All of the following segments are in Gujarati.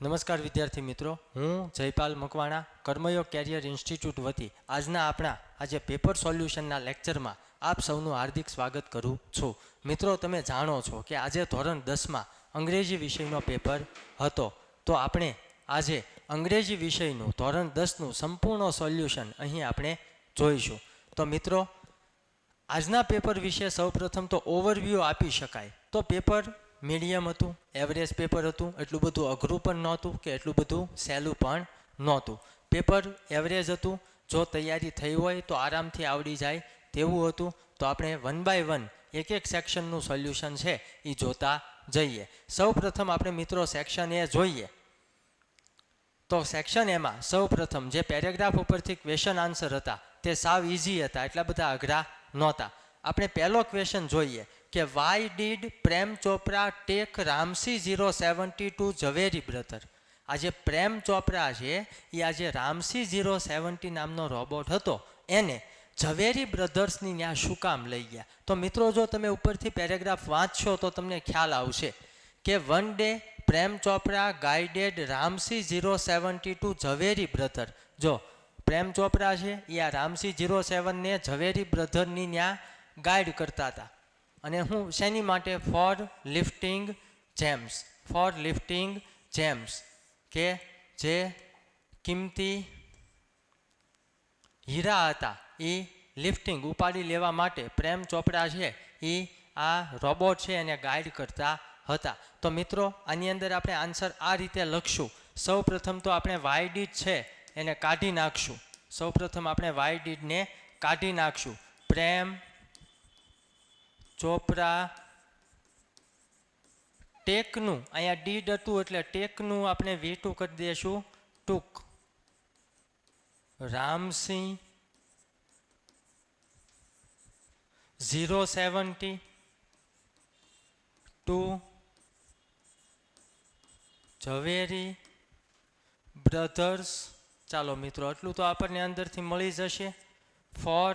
નમસ્કાર વિદ્યાર્થી મિત્રો, હું જયપાલ મકવાણા કર્મયોગ કેરિયર ઇન્સ્ટિટ્યૂટ વતી આજના આપણા આજે પેપર સોલ્યુશનના લેક્ચરમાં આપ સૌનું હાર્દિક સ્વાગત કરું છું. મિત્રો, તમે જાણો છો કે આજે ધોરણ 10માં અંગ્રેજી વિષયનો પેપર હતો, તો આપણે આજે અંગ્રેજી વિષયનું ધોરણ 10નું સંપૂર્ણ સોલ્યુશન અહીં આપણે જોઈશું. તો મિત્રો, આજના પેપર વિશે સૌપ્રથમ તો ઓવરવ્યૂ આપી શકાય તો પેપર મીડિયમ હતું, એવરેજ પેપર હતું. એટલું બધું અઘરું પણ નહોતું કે એટલું બધું સહેલું પણ નહોતું. પેપર એવરેજ હતું. જો તૈયારી થઈ હોય તો આરામથી આવડી જાય તેવું હતું. તો આપણે 1 by 1 એક સેક્શનનું સોલ્યુશન છે એ જોતા જઈએ. સૌપ્રથમ આપણે મિત્રો સેક્શન એ જોઈએ. તો સેક્શન એમાં સૌપ્રથમ જે પેરેગ્રાફ ઉપરથી ક્વેશ્ચન આન્સર હતા તે સાવ ઇઝી હતા, એટલા બધા અઘરા નહોતા. આપણે પહેલો ક્વેશ્ચન જોઈએ કે why did Prem Chopra take રામસી 070 ટુ ઝવેરી બ્રધર. આ જે પ્રેમ ચોપરા છે એ આજે રામસી 070 નામનો રોબોટ હતો એને ઝવેરી બ્રધર્સની ત્યાં શું કામ લઈ ગયા? તો મિત્રો, જો તમે ઉપરથી પેરેગ્રાફ વાંચશો તો તમને ખ્યાલ આવશે કે one day Prem Chopra guided Ramsi 070 to Zaveri brother. જો પ્રેમ ચોપરા છે એ આ રામસી 07 ને ઝવેરી બ્રધરની ત્યાં ગાઈડ કરતા હતા. અને હું શેની માટે? For lifting gems. For lifting gems કે જે કિંમતી હીરા હતા એ લિફ્ટિંગ ઉપાડી લેવા માટે પ્રેમ ચોપરા છે એ આ રોબોટ છે એને ગાઈડ કરતા હતા. તો મિત્રો, આની અંદર આપણે આન્સર આ રીતે લખશું. સૌપ્રથમ તો આપણે વાય ડીડ છે એને કાઢી નાખશું. સૌપ્રથમ આપણે વાય ડીડને કાઢી નાખશું. પ્રેમ ચોપરા ટેકનું, અહીંયા ડીડ હતું એટલે ટેકનું આપણે V2 કરી દઈશું ટૂંક. Ramsi 070 to Zaveri brothers. ચાલો મિત્રો, એટલું તો આપણને અંદરથી મળી જશે. ફોર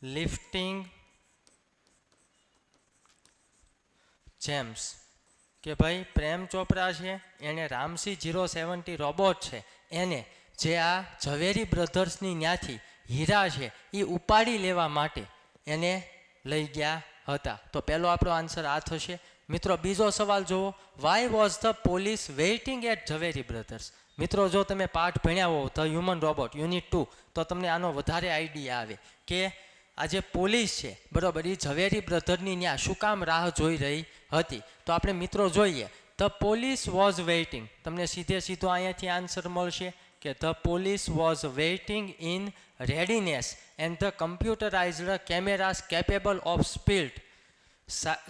લિફ્ટિંગ જેમ્સ કે ભાઈ પ્રેમ ચોપરા છે એને રામસી 070 રોબોટ છે એને જે આ ઝવેરી બ્રધર્સની ત્યાંથી હીરા છે એ ઉપાડી લેવા માટે એને લઈ ગયા હતા. તો પહેલો આપણો આન્સર આ થશે. મિત્રો, બીજો સવાલ જુઓ. Why was the police waiting at Zaveri brothers? મિત્રો, જો તમે પાઠ ભણ્યા હો ધ હ્યુમન રોબોટ યુનિટ 2 તો તમને આનો વધારે આઈડિયા આવે કે આ જે પોલીસ છે બરાબર એ ઝવેરી બ્રધરની ત્યાં શું કામ રાહ જોઈ રહી હતી. તો આપણે મિત્રો જોઈએ ધ પોલીસ વોઝ વેઇટિંગ. તમને સીધો અહીંયાથી આન્સર મળશે કે the police was waiting in readiness and the computerised cameras capable of speed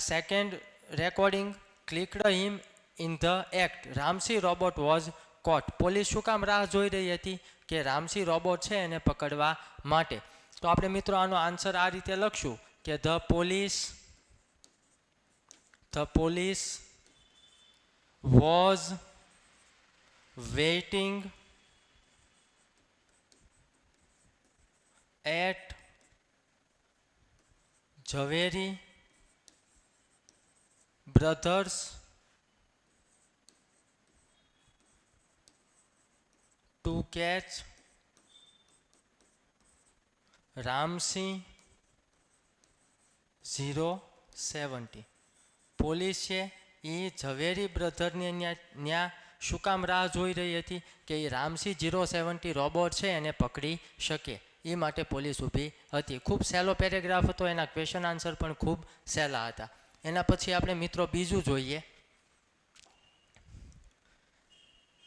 second recording clicked him in the act. Ramsey robot was caught. Police શું કામ રાહ જોઈ રહી હતી? કે રામસી રોબોટ છે એને પકડવા માટે. તો આપણે મિત્રો આનો આન્સર આ રીતે લખશું કે the police was waiting at Zaveri brothers to catch Ramsi 070. Police છે એ ઝવેરી બ્રધરની ત્યાં શું કામ રાહ જોઈ રહી હતી? કે એ રામસી 070 રોબોટ છે એને પકડી શકે એ માટે પોલીસ ઊભી હતી. ખૂબ સહેલો પેરેગ્રાફ હતો, એના ક્વેશ્ચન આન્સર પણ ખૂબ સહેલા હતા. એના પછી આપણે મિત્રો બીજું જોઈએ.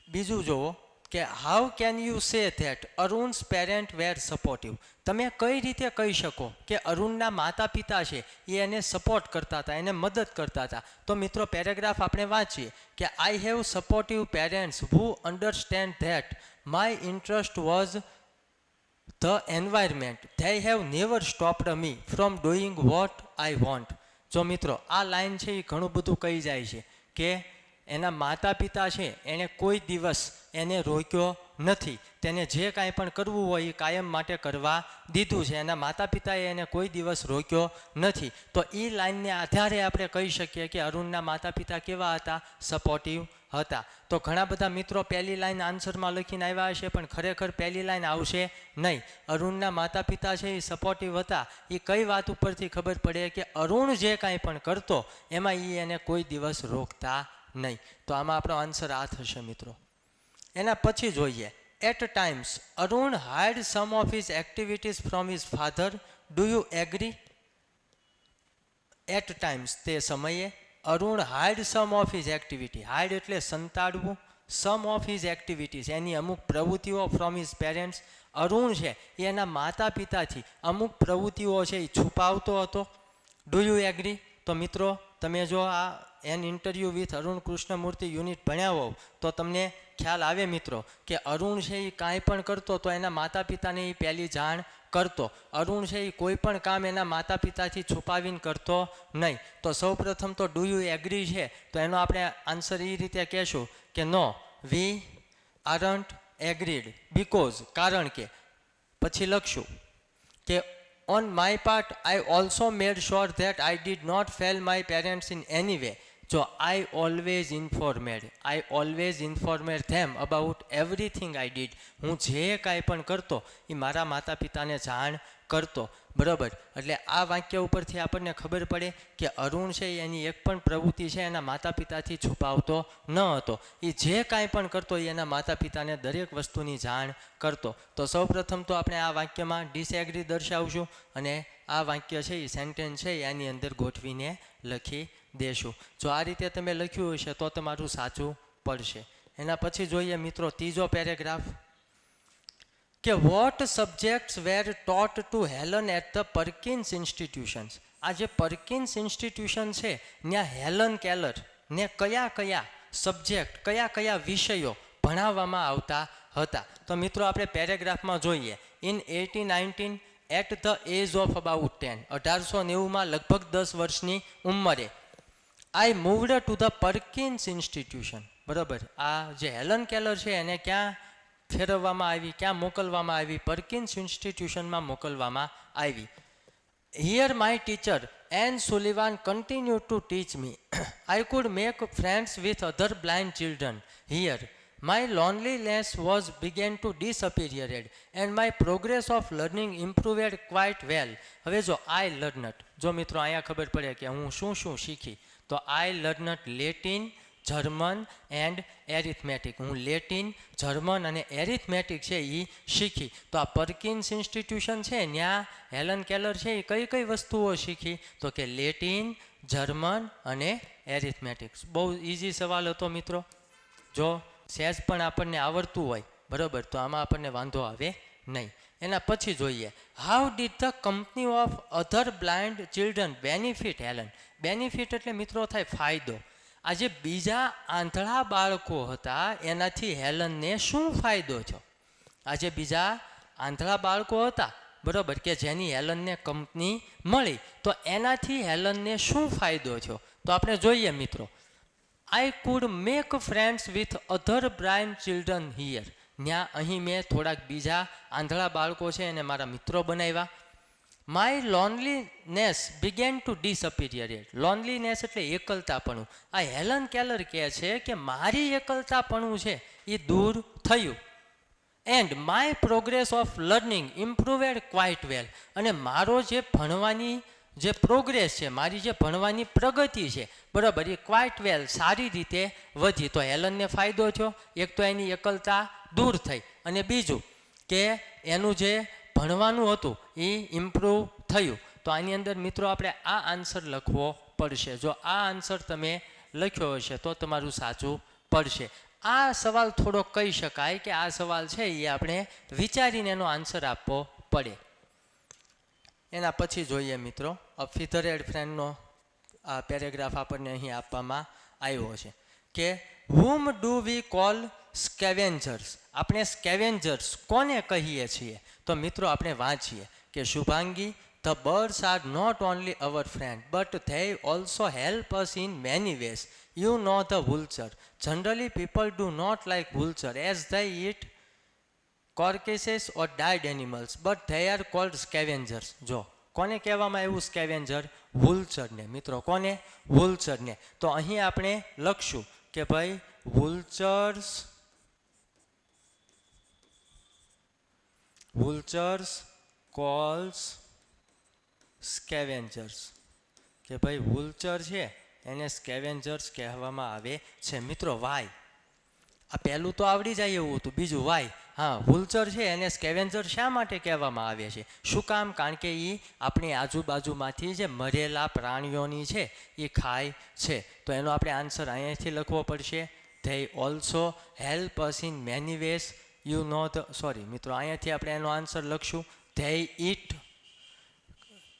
બીજું જુઓ કે how can you say that Arun's parent were supportive? તમે કઈ રીતે કહી શકો કે અરુણના માતા પિતા છે એ એને સપોર્ટ કરતા હતા, એને મદદ કરતા હતા? તો મિત્રો પેરેગ્રાફ આપણે વાંચીએ કે I have supportive parents who understand that my interest was the environment. They have never stopped me from doing what I want. જો મિત્રો આ લાઈન છે એ ઘણું બધું કહી જાય છે કે એના માતા પિતા છે એણે કોઈ દિવસ એને રોક્યો નથી. તેને જે કાંઈ પણ કરવું હોય એ કાયમ માટે કરવા દીધું છે. એના માતા પિતાએ એને કોઈ દિવસ રોક્યો નથી. તો એ લાઈનને આધારે આપણે કહી શકીએ કે અરુણના માતા પિતા કેવા હતા? સપોર્ટિવ હતા. તો ઘણા બધા મિત્રો પહેલી લાઈન આન્સરમાં લખીને આવ્યા હશે, પણ ખરેખર પહેલી લાઈન આવશે નહીં. અરુણના માતા પિતા છે એ સપોર્ટિવ હતા. એ કઈ વાત ઉપરથી ખબર પડે કે અરુણ જે કાંઈ પણ કરતો એમાં એ એને કોઈ દિવસ રોકતા નહીં. તો આમાં આપણો આન્સર આ થશે મિત્રો. એના પછી જોઈએ, at times Arun hide some of his activities from his father. Do you agree? At times તે સમયે Arun hide some of his activity. Hide એટલે સંતાડવું. સમ ઓફ હિઝ એક્ટિવિટીઝ એની અમુક પ્રવૃત્તિઓ ફ્રોમ હિઝ પેરેન્ટ્સ. અરુણ છે એ એના માતા પિતાથી અમુક પ્રવૃત્તિઓ છે એ છુપાવતો હતો. Do you agree? તો મિત્રો તમે જો આ an interview with Arun Krishnamurthy unit ભણ્યા હોવ તો તમને ખ્યાલ આવે મિત્રો કે અરુણ છે એ કાંઈ પણ કરતો તો એના માતા પિતાને એ પહેલી જાણ કરતો. અરુણ છે એ કોઈ પણ કામ એના માતા પિતાથી છુપાવીને કરતો નહીં. તો સૌ પ્રથમ તો ડુ યુ એગ્રી છે તો એનો આપણે આન્સર એ રીતે કહેશું કે નો, વી આરન્ટ એગ્રીડ બીકોઝ, કારણ કે. પછી લખશું કે on my part I also made sure that I did not fail my parents in any way. So I always informed them about everything I did. હું જે કાંઈ પણ કરતો એ મારા માતા પિતાને જાણ કરતો. બરાબર. એટલે આ વાક્ય ઉપરથી આપણને ખબર પડે કે અરુણ છે એની એક પણ પ્રવૃત્તિ છે એના માતા પિતાથી છુપાવતો ન હતો. એ જે કાંઈ પણ કરતો એ એના માતા પિતાને દરેક વસ્તુની જાણ કરતો. તો સૌપ્રથમ તો આપણે આ વાક્યમાં ડિસએગ્રી દર્શાવશું અને આ વાક્ય છે એ સેન્ટેન્સ છે એની અંદર ગોઠવીને લખી દેશું. જો આ રીતે તમે લખ્યું હશે તો તમારું સાચું પડશે. એના પછી જોઈએ મિત્રો ત્રીજો પેરેગ્રાફ કે what subjects were taught to Helen at the Perkins institutions. આ જે પરકિન્સ ઇન્સ્ટિટ્યુશન છે ત્યાં હેલન કેલર ને કયા કયા સબ્જેક્ટ, કયા કયા વિષયો ભણાવવામાં આવતા હતા. તો મિત્રો આપણે પેરેગ્રાફમાં જોઈએ. In 1819 at the age of about 10, 1890માં લગભગ 10 વર્ષની ઉંમરે I moved to the Perkins institution. બરાબર. આ જે હેલન કેલર છે એને ક્યાં ફેરવવામાં આવી, ક્યાં મોકલવામાં આવી? પરકિન્સ ઇન્સ્ટિટ્યુશનમાં મોકલવામાં આવી. Here my teacher Anne Sullivan continue to teach me. I could make friends with other blind children here. My loneliness was began to disappear and my progress of learning improved quite well. હવે જો I learned, જો મિત્રો અહીંયા ખબર પડે કે હું શું શું શીખી, તો I learned Latin, German and arithmetic. હું લેટિન, જર્મન અને એરિથમેટિક છે એ શીખી. તો આ પરકિન્સ ઇન્સ્ટિટ્યુશન છે ત્યાં હેલન કેલર છે એ કઈ કઈ વસ્તુઓ શીખી? તો કે લેટિન, જર્મન અને એરિથમેટિક્સ. બહુ ઇઝી સવાલ હતો મિત્રો. જો સહેજ પણ આપણને આવડતું હોય બરાબર તો આમાં આપણને વાંધો આવે નહીં. એના પછી જોઈએ how did the company of other blind children benefit Helen. Benefit એટલે મિત્રો થાય ફાયદો. આ જે બીજા આંધળા બાળકો હતા એનાથી હેલનને શું ફાયદો થયો? આ જે બીજા આંધળા બાળકો હતા બરાબર કે જેની હેલનને કંપની મળી તો એનાથી હેલનને શું ફાયદો થયો? તો આપણે જોઈએ મિત્રો. I could make friends with other blind children here. ત્યાં અહીં મેં થોડાક બીજા આંધળા બાળકો છે એને મારા મિત્રો બનાવ્યા. My loneliness began to disappear. Loneliness એટલે એકલતાપણું. આ હેલન કેલર કહે છે કે મારી એકલતાપણું છે એ દૂર થયું. And my progress of learning improved quite well. અને મારો જે ભણવાની જે પ્રોગ્રેસ છે, મારી જે ભણવાની પ્રગતિ છે બરાબર એ ક્વાઇટ વેલ સારી રીતે વધી. તો હેલનને ફાયદો થયો. એક તો એની એકલતા દૂર થઈ અને બીજું કે એનું જે ભણવાનું હતું એ ઇમ્પ્રૂવ થયું. તો આની અંદર મિત્રો આપણે આ આન્સર લખવો પડશે. જો આ આન્સર તમે લખ્યો હશે તો તમારું સાચું પડશે. આ સવાલ થોડો કહી શકાય કે આ સવાલ છે એ આપણે વિચારીને એનો આન્સર આપવો પડે. એના પછી જોઈએ મિત્રો ફીધરેડ ફ્રેન્ડનો આ પેરેગ્રાફ આપણને અહીં આપવામાં આવ્યો છે કે whom do we call scavengers. આપણે સ્કેવેન્જર્સ કોને કહીએ છીએ? તો મિત્રો આપણે વાંચીએ કે Shubhangi the birds are not only our friend but they also help us in many ways. You know the vulture. Generally people do not like vulture as they eat carcasses or died animals but they are called scavengers. જો કોને કહેવામાં આવ્યું સ્કેવેન્જર? વૂલચરને. મિત્રો કોને? વૂલચરને. તો અહીં આપણે લખશું કે ભાઈ વૂલચર્સ કોલ્સ સ્કેવેન્જર્સ, કે ભાઈ વૂલચર છે એને સ્કેવેન્જર્સ કહેવામાં આવે છે. મિત્રો વાય, આ પહેલું તો આવડી જાય એવું હતું, બીજું વાય. હા, વૂલચર છે એને સ્કેવેન્જર શા માટે કહેવામાં આવે છે? શું કામ? કારણ કે એ આપણી આજુબાજુમાંથી જે મરેલા પ્રાણીઓની છે એ ખાય છે. તો એનો આપણે આન્સર અહીંયાથી લખવો પડશે. They also help us in many ways. You know the મિત્રો અહીંયાથી આપણે એનો આન્સર લખશું. They eat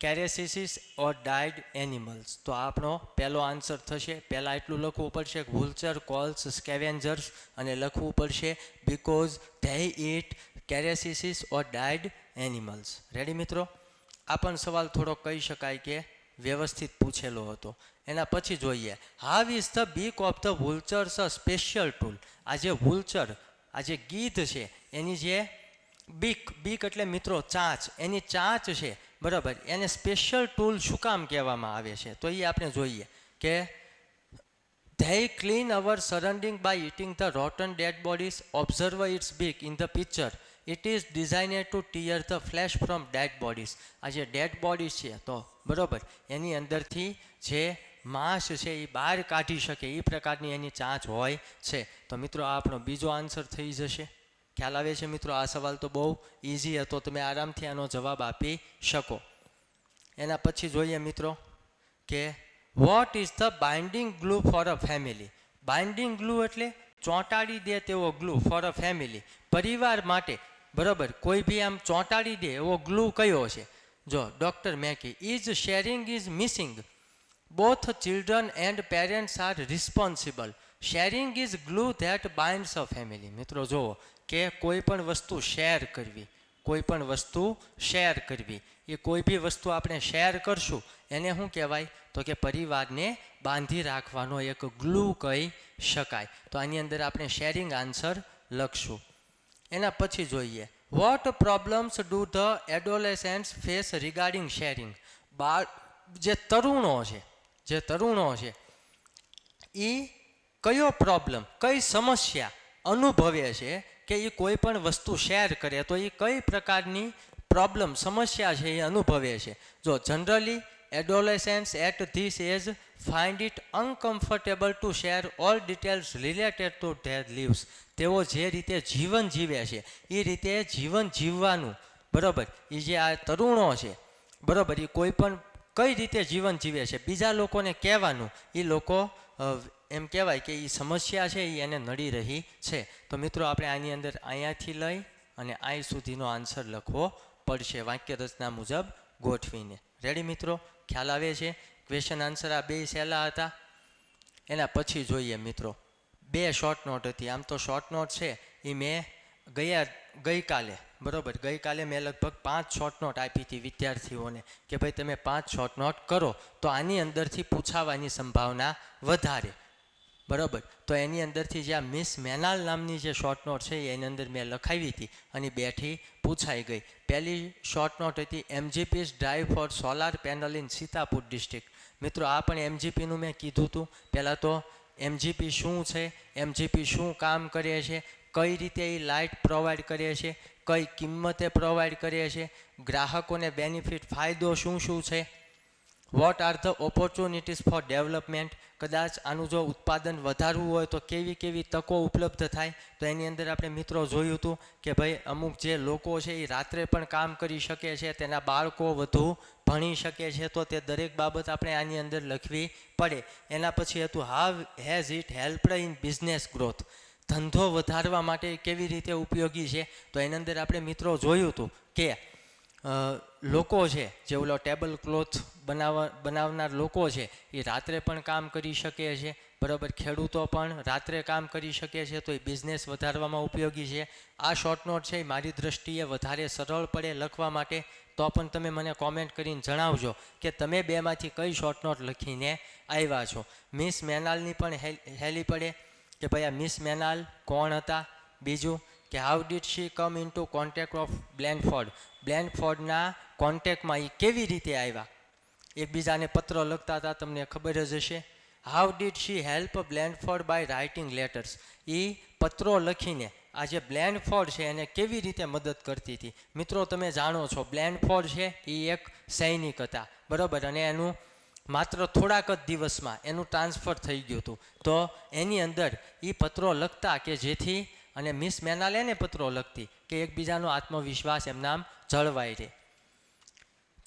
carcasses or died animals. તો આપણો પહેલો આન્સર થશે. પહેલાં એટલું લખવું પડશે કે વૂલચર કોલ્સ સ્કેવેન્જર્સ, અને લખવું પડશે because they eat carcasses or died animals. Ready મિત્રો? આ પણ સવાલ થોડો કહી શકાય કે વ્યવસ્થિત પૂછેલો હતો. એના પછી જોઈએ, how is the beak of the vultures a special tool. આ જે વૂલચર, આ જે ગીધ છે એની જે બીક એટલે મિત્રો ચાંચ, એની ચાંચ છે બરાબર, એને સ્પેશિયલ ટૂલ શું કામ કહેવામાં આવે છે? તો એ આપણે જોઈએ કે they clean our surrounding by eating the rotten dead bodies. Observe its beak in the picture. It is designed to tear the flesh from dead bodies. આ જે ડેડ બોડીઝ છે તો બરાબર એની અંદરથી જે માંસ છે એ બહાર કાઢી શકે એ પ્રકારની એની ચાંચ હોય છે. તો મિત્રો આ આપણો બીજો આન્સર થઈ જશે. ખ્યાલ આવે છે મિત્રો? આ સવાલ તો બહુ ઇઝી હતો, તમે આરામથી આનો જવાબ આપી શકો. એના પછી જોઈએ મિત્રો કે what is the binding glue for a family. Binding glue એટલે ચોંટાડી દે તેવો ગ્લુ ફોર અ ફેમિલી, પરિવાર માટે બરાબર. કોઈ બી આમ ચોંટાડી દે એવો ગ્લુ કયો છે? જો doctor Mackey, is sharing is missing. Both children and parents are responsible. Sharing is glue that binds a family. મિત્રો જુઓ કે કોઈ પણ વસ્તુ શેર કરવી, કોઈ પણ વસ્તુ શેર કરવી, એ કોઈ બી વસ્તુ આપણે શેર કરશું એને શું કહેવાય? તો કે પરિવારને બાંધી રાખવાનો એક ગ્લુ કહી શકાય. તો આની અંદર આપણે શેરિંગ આન્સર લખશું. એના પછી જોઈએ, what problems do the adolescents face regarding sharing. જે તરુણો છે એ કયો પ્રોબ્લેમ, કઈ સમસ્યા અનુભવે છે કે એ કોઈ પણ વસ્તુ શેર કરે તો એ કઈ પ્રકારની પ્રોબ્લેમ, સમસ્યા છે એ અનુભવે છે? જો generally adolescents at this age find it uncomfortable to share all details related to their lives. તેઓ જે રીતે જીવન જીવે છે એ રીતે જીવન જીવવાનું બરાબર, એ જે આ તરુણો છે બરાબર, એ કોઈ પણ કઈ રીતે જીવન જીવે છે બીજા લોકોને કહેવાનું, એ લોકો એમ કહેવાય કે એ સમસ્યા છે એ એને નડી રહી છે. તો મિત્રો આપણે આની અંદર અહીંયાથી લઈ અને અહીં સુધીનો આન્સર લખવો પડશે વાક્ય રચના મુજબ ગોઠવીને. રેડી મિત્રો? ખ્યાલ આવે છે? ક્વેશ્ચન આન્સર આ બે સહેલા હતા. એના પછી જોઈએ મિત્રો, બે શોર્ટ નોટ હતી. આમ તો શોર્ટ નોટ છે એ મેં ગઈકાલે મેં લગભગ 5 શોર્ટ નોટ આપી હતી વિદ્યાર્થીઓને કે ભાઈ તમે 5 શોર્ટ નોટ કરો તો આની અંદરથી પૂછાવાની સંભાવના વધારે બરાબર. તો એની અંદરથી જે આ મિસ મેનાલ નામની જે શોર્ટ નોટ છે એની અંદર મેં લખાવી હતી અને 2થી પૂછાઈ ગઈ. પહેલી શોર્ટ નોટ હતી MGP's drive for solar panel in Sitapur district. મિત્રો આ પણ MGPનું મેં કીધું હતું. પહેલાં તો MGP શું છે, MGP શું કામ કરે છે, કઈ રીતે એ લાઇટ પ્રોવાઈડ કરે છે, કઈ કિંમતે પ્રોવાઈડ કરે છે, ગ્રાહકોને બેનિફિટ ફાયદો શું શું છે, what are the opportunities four development, કદાચ આનું જો ઉત્પાદન વધારવું હોય તો કેવી કેવી તકો ઉપલબ્ધ થાય. તો એની અંદર આપણે મિત્રો જોયું હતું કે ભાઈ અમુક જે લોકો છે એ રાત્રે પણ કામ કરી શકે છે, તેના બાળકો વધુ ભણી શકે છે, તો તે દરેક બાબત આપણે આની અંદર લખવી પડે. એના પછી હતું how has it helped in business growth, ધંધો વધારવા માટે કેવી રીતે ઉપયોગી છે. તો એની અંદર આપણે મિત્રો જોયું હતું કે લોકો છે જે ઓલો ટેબલ ક્લોથ બનાવનાર લોકો છે એ રાત્રે પણ કામ કરી શકે છે બરાબર, ખેડૂતો પણ રાત્રે કામ કરી શકે છે, તો એ બિઝનેસ વધારવામાં ઉપયોગી છે. આ શોર્ટ નોટ છે એ મારી દ્રષ્ટિએ વધારે સરળ પડે લખવા માટે. તો પણ તમે મને કોમેન્ટ કરીને જણાવજો કે તમે બેમાંથી કઈ શોર્ટ નોટ લખીને આવ્યા છો. મિસ મેનાલની પણ હેલી પડે કે ભાઈ આ મિસ મેનાલ કોણ હતા, બીજું કે how did she come into contact of Blenford, બ્લેનફોર્ડના કોન્ટેક્ટમાં એ કેવી રીતે આવ્યા, એકબીજાને પત્ર લખતા હતા, તમને ખબર જ હશે. How did she help Blenford by writing letters, એ પત્રો લખીને આ જે બ્લેનફોર્ડ છે એને કેવી રીતે મદદ કરતી હતી. મિત્રો તમે જાણો છો બ્લેનફોર્ડ છે એ એક સૈનિક હતા, બરાબર, અને એનું માત્ર થોડાક જ દિવસમાં એનું ટ્રાન્સફર થઈ ગયું હતું. તો એની અંદર એ પત્રો લખતા કે જેથી, અને મિસ મેનાલે એને પત્રો લખતી કે એકબીજાનો આત્મવિશ્વાસ એમના આમ જળવાઈ રહે.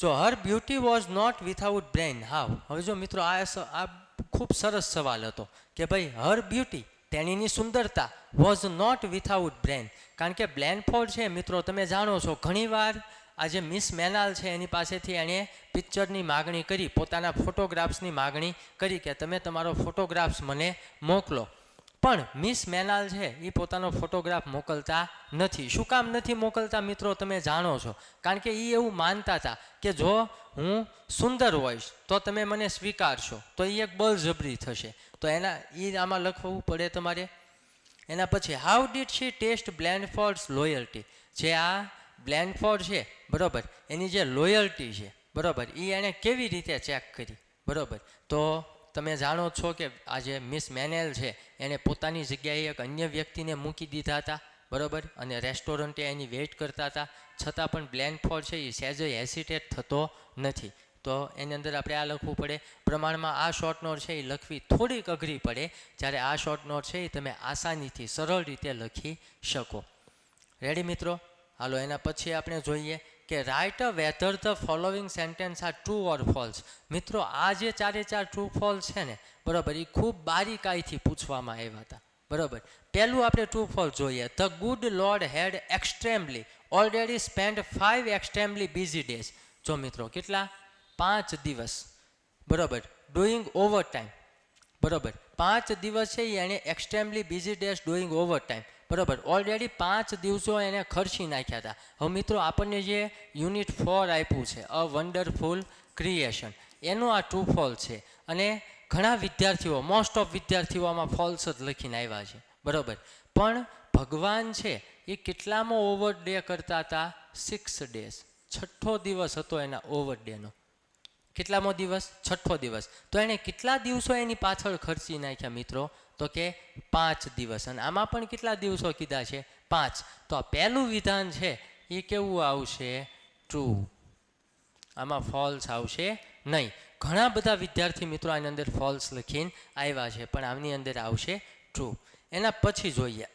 જો her beauty was not without brain how, હવે જો મિત્રો આ ખૂબ સરસ સવાલ હતો કે ભાઈ હર બ્યુટી, તેણીની સુંદરતા વોઝ નોટ વિથઆઉટ બ્રેન, કારણ કે બ્લેનફોર્ડ છે મિત્રો તમે જાણો છો ઘણીવાર આ જે મિસ મેનાલ છે એની પાસેથી એણે પિક્ચરની માગણી કરી, પોતાના ફોટોગ્રાફ્સની માગણી કરી કે તમે તમારો ફોટોગ્રાફ્સ મને મોકલો. પણ મિસ મેનાલ છે એ પોતાનો ફોટોગ્રાફ મોકલતા નથી. શું કામ નથી મોકલતા મિત્રો તમે જાણો છો, કારણ કે એ એવું માનતા હતા કે જો હું સુંદર હોઈશ તો તમે મને સ્વીકારશો, તો એ એક બળજબરી થશે. તો એ આમાં લખવું પડે તમારે. એના પછી how did she test Blenford's loyalty, જે આ બ્લેનફોર્ડ છે બરાબર, એની જે લોયલ્ટી છે બરાબર, એ એણે કેવી રીતે ચેક કરી, બરાબર. તો તમે જાણો છો કે આ જે મિસ મેનેલ છે એણે પોતાની જગ્યાએ એક અન્ય વ્યક્તિને મૂકી દીધા હતા, બરાબર, અને રેસ્ટોરન્ટે એની વેઇટ કરતા હતા, છતાં પણ બ્લેનફોર્ડ છે એ સહેજ હેસિટેટ થતો નથી. તો એની અંદર આપણે આ લખવું પડે. પ્રમાણમાં આ શોર્ટ નોટ છે એ લખવી થોડીક અઘરી પડે, જ્યારે આ શોર્ટ નોટ છે એ તમે આસાનીથી સરળ રીતે લખી શકો. રેડી મિત્રો? હાલો એના પછી આપણે જોઈએ કે write a whether the following sentence are true or false. મિત્રો આ જે ચારે ચાર ટ્રુ ફોલ્સ છે ને બરાબર, એ ખૂબ બારીકાઈથી પૂછવામાં આવ્યા હતા, બરાબર. પહેલું આપણે ટ્રુ ફોલ્સ જોઈએ. The good lord had extremely already spend 5 extremely busy days. જો મિત્રો કેટલા? 5 દિવસ, બરાબર, ડુઈંગ ઓવર ટાઈમ, બરાબર. 5 દિવસ છે એણે extremely busy days doing over time, બરાબર, ઓલરેડી 5 દિવસો એને ખર્ચી નાખ્યા હતા. હવે મિત્રો આપણને જે યુનિટ 4 આપ્યું છે અ વન્ડરફુલ ક્રિએશન, એનું આ ટ્રુ ફોલ્સ છે. અને ઘણા વિદ્યાર્થીઓ, મોસ્ટ ઓફ વિદ્યાર્થીઓ આમાં ફોલ્સ જ લખીને આવ્યા છે, બરાબર. પણ ભગવાન છે એ કેટલામાં ઓવર ડે કરતા હતા? 6 ડેઝ. 6થો દિવસ હતો એના ઓવર ડેનો. કેટલામો દિવસ? 6થો દિવસ. તો એણે કેટલા દિવસો એની પાછળ ખર્ચી નાખ્યા મિત્રો? તો કે 5 દિવસ. અને આમાં પણ કેટલા દિવસો કીધા છે? 5. તો આ પહેલું વિધાન છે એ કેવું આવશે? ટ્રુ. આમાં ફોલ્સ આવશે નહીં. ઘણા બધા વિદ્યાર્થી મિત્રો આની અંદર ફોલ્સ લખીને આવ્યા છે, પણ આની અંદર આવશે ટ્રુ. એના પછી જોઈએ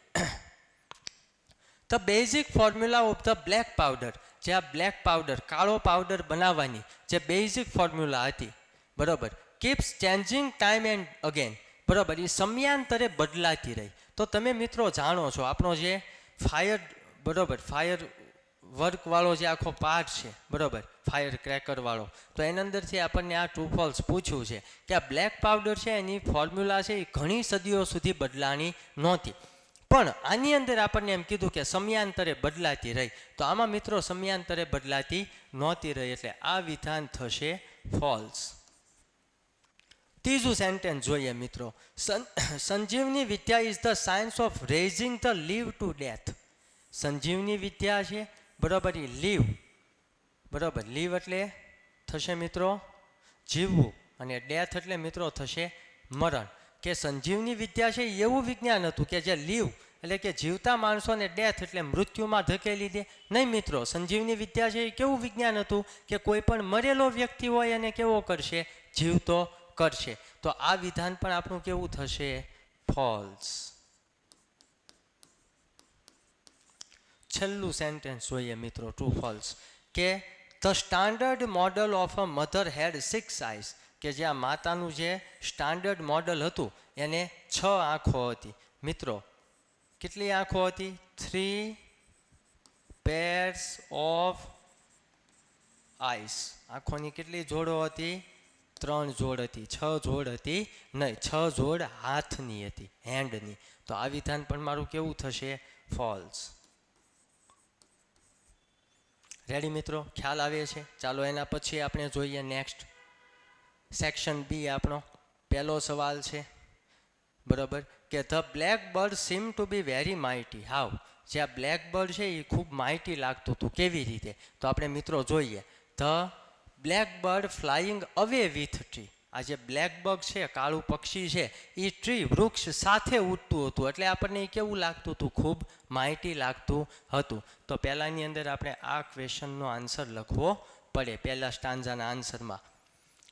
the basic formula of the black powder. જે આ બ્લેક પાવડર, કાળો પાવડર બનાવવાની જે બેઝિક ફોર્મ્યુલા હતી, બરાબર, keeps changing time and again, બરાબર, એ સમયાંતરે બદલાતી રહી. તો તમે મિત્રો જાણો છો આપણો જે ફાયર, બરાબર, ફાયર વર્કવાળો જે આખો પાર્ટ છે, બરાબર, ફાયર ક્રેકરવાળો, તો એની અંદરથી આપણને આ ટ્રુ ફોલ્સ પૂછ્યું છે કે આ બ્લેક પાવડર છે એની ફોર્મ્યુલા છે એ ઘણી સદીઓ સુધી બદલાણી નહોતી, પણ આની અંદર આપણને એમ કીધું કે સમયાંતરે બદલાતી રહી. તો આમાં મિત્રો સમયાંતરે બદલાતી નહોતી રહી, એટલે આ વિધાન થશે ફોલ્સ. ત્રીજું સેન્ટેન્સ જોઈએ મિત્રો. Sanjeevani Vidya is the science of raising the live to death. Sanjeevani Vidya છે, બરાબર, એ લીવ, બરાબર, લીવ એટલે થશે મિત્રો જીવવું, અને ડેથ એટલે મિત્રો થશે મરણ. કે સંજીવની વિદ્યા છે એવું વિજ્ઞાન હતું કે જે લીવ એટલે કે જીવતા માણસોને ડેથ એટલે મૃત્યુમાં ધકેલી દે. નહીં મિત્રો, સંજીવની વિદ્યા છે એ કેવું વિજ્ઞાન હતું કે કોઈ પણ મરેલો વ્યક્તિ હોય અને કેવો કરશે? જીવતો કરશે. તો આ વિધાન પણ આપણું કેવું થશે? ફોલ્સ. છેલ્લું સેન્ટેન્સ જોઈએ મિત્રો ટ્રુ ફોલ્સ, કે the standard model of a mother had 6 eyes. કે જે આ માતાનું જે સ્ટાન્ડર્ડ મોડલ હતું એને 6 આંખો હતી. મિત્રો કેટલી આંખો હતી? 3 pairs ઓફ આઈસ. આંખોની કેટલી જોડો હતી? 3 જોડ હતી. 6 જોડ હતી નહીં, 6 જોડ હાથની હતી, હેન્ડની. તો આ વિધાન પણ મારું કેવું થશે? ફોલ્સ. રેડી મિત્રો? ખ્યાલ આવે છે? ચાલો એના પછી આપણે જોઈએ નેક્સ્ટ સેક્શન બી. આપણો પહેલો સવાલ છે, બરાબર, કે the black bird sim two be very mighty. How. જે આ બ્લેક બર્ડ છે એ ખૂબ માહિતી લાગતું હતું. કેવી રીતે? તો આપણે મિત્રો જોઈએ. ધ બ્લેક બર્ડ ફ્લાઇંગ અવે વિથ ટ્રી. આ જે બ્લેક બગ છે, કાળું પક્ષી છે, એ ટ્રી વૃક્ષ સાથે ઉડતું હતું. એટલે આપણને એ કેવું લાગતું હતું? ખૂબ માહિતી લાગતું હતું. તો પહેલાંની અંદર આપણે આ ક્વેશ્ચનનો આન્સર લખવો પડે પહેલાં સ્ટાન્ઝાના આન્સરમાં.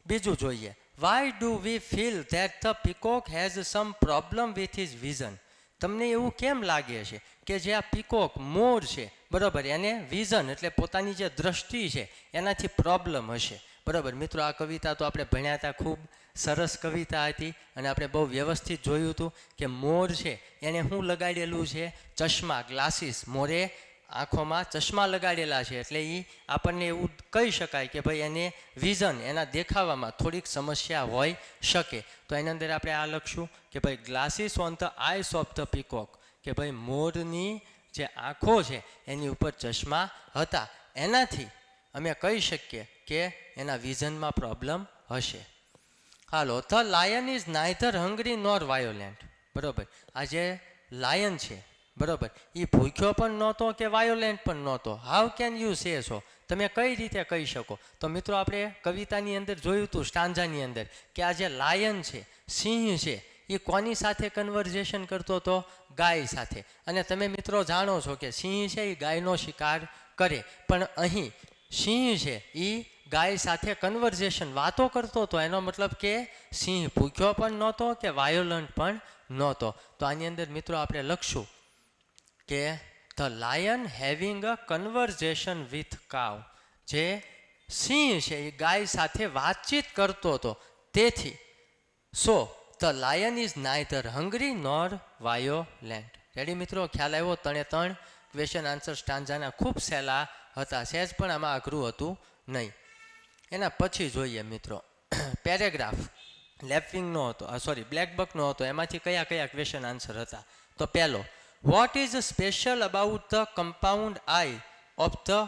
બીજું જોઈએ. Why do we feel that the peacock has some problem with his vision. તમને એવું કેમ લાગે છે કે જે આ પીકોક મોર છે, બરાબર, એને વિઝન એટલે પોતાની જે દ્રષ્ટિ છે એનાથી પ્રોબ્લેમ હશે? બરાબર મિત્રો, આ કવિતા તો આપણે ભણ્યા હતા, ખૂબ સરસ કવિતા હતી અને આપણે બહુ વ્યવસ્થિત જોયું હતું કે મોર છે એને શું લગાડેલું છે? ચશ્મા, ગ્લાસીસ. મોરે આંખોમાં ચશ્મા લગાડેલા છે. એટલે એ આપણને એવું કહી શકાય કે ભાઈ એને વિઝન, એના દેખાવામાં થોડીક સમસ્યા હોઈ શકે. તો એની અંદર આપણે આ લખશું કે ભાઈ glasses on the eyes of the peacock, કે ભાઈ મોરની જે આંખો છે એની ઉપર ચશ્મા હતા. એનાથી અમે કહી શકીએ કે એના વિઝનમાં પ્રોબ્લેમ હશે. હાલો, the lion is neither hungry nor violent. બરાબર, આ જે લાયન છે, બરાબર, એ ભૂખ્યો પણ નહોતો કે વાયોલેન્ટ પણ નહોતો. હાઉ કેન યુ સે સો? તમે કઈ રીતે કહી શકો? તો મિત્રો આપણે કવિતાની અંદર જોયું હતું, સ્ટાન્ઝાની અંદર, કે આ જે લાયન છે, સિંહ છે, એ કોની સાથે કન્વર્ઝેશન કરતો હતો? ગાય સાથે. અને તમે મિત્રો જાણો છો કે સિંહ છે એ ગાયનો શિકાર કરે, પણ અહીં સિંહ છે એ ગાય સાથે કન્વર્ઝેશન, વાતો કરતો હતો. એનો મતલબ કે સિંહ ભૂખ્યો પણ નહોતો કે વાયોલન્ટ પણ નહોતો. તો આની અંદર મિત્રો આપણે લખશું કે the lion having a conversion with કાવ. જે સિંહ છે એ ગાય સાથે વાતચીત કરતો હતો. તેથી so the lion is neither hungry nor violent. Ready મિત્રો, ખ્યાલ આવ્યો? 3 ક્વેશ્ચન આન્સર સ્ટાન્ઝાના ખૂબ સહેલા હતા, સહેજ પણ આમાં અઘરું હતું નહીં. એના પછી જોઈએ મિત્રો પેરેગ્રાફ લેફ્ટિંગનો હતો, સોરી બ્લેકબકનો હતો. એમાંથી કયા કયા ક્વેશ્ચન આન્સર હતા? તો પહેલો, what is special about the compound eye of the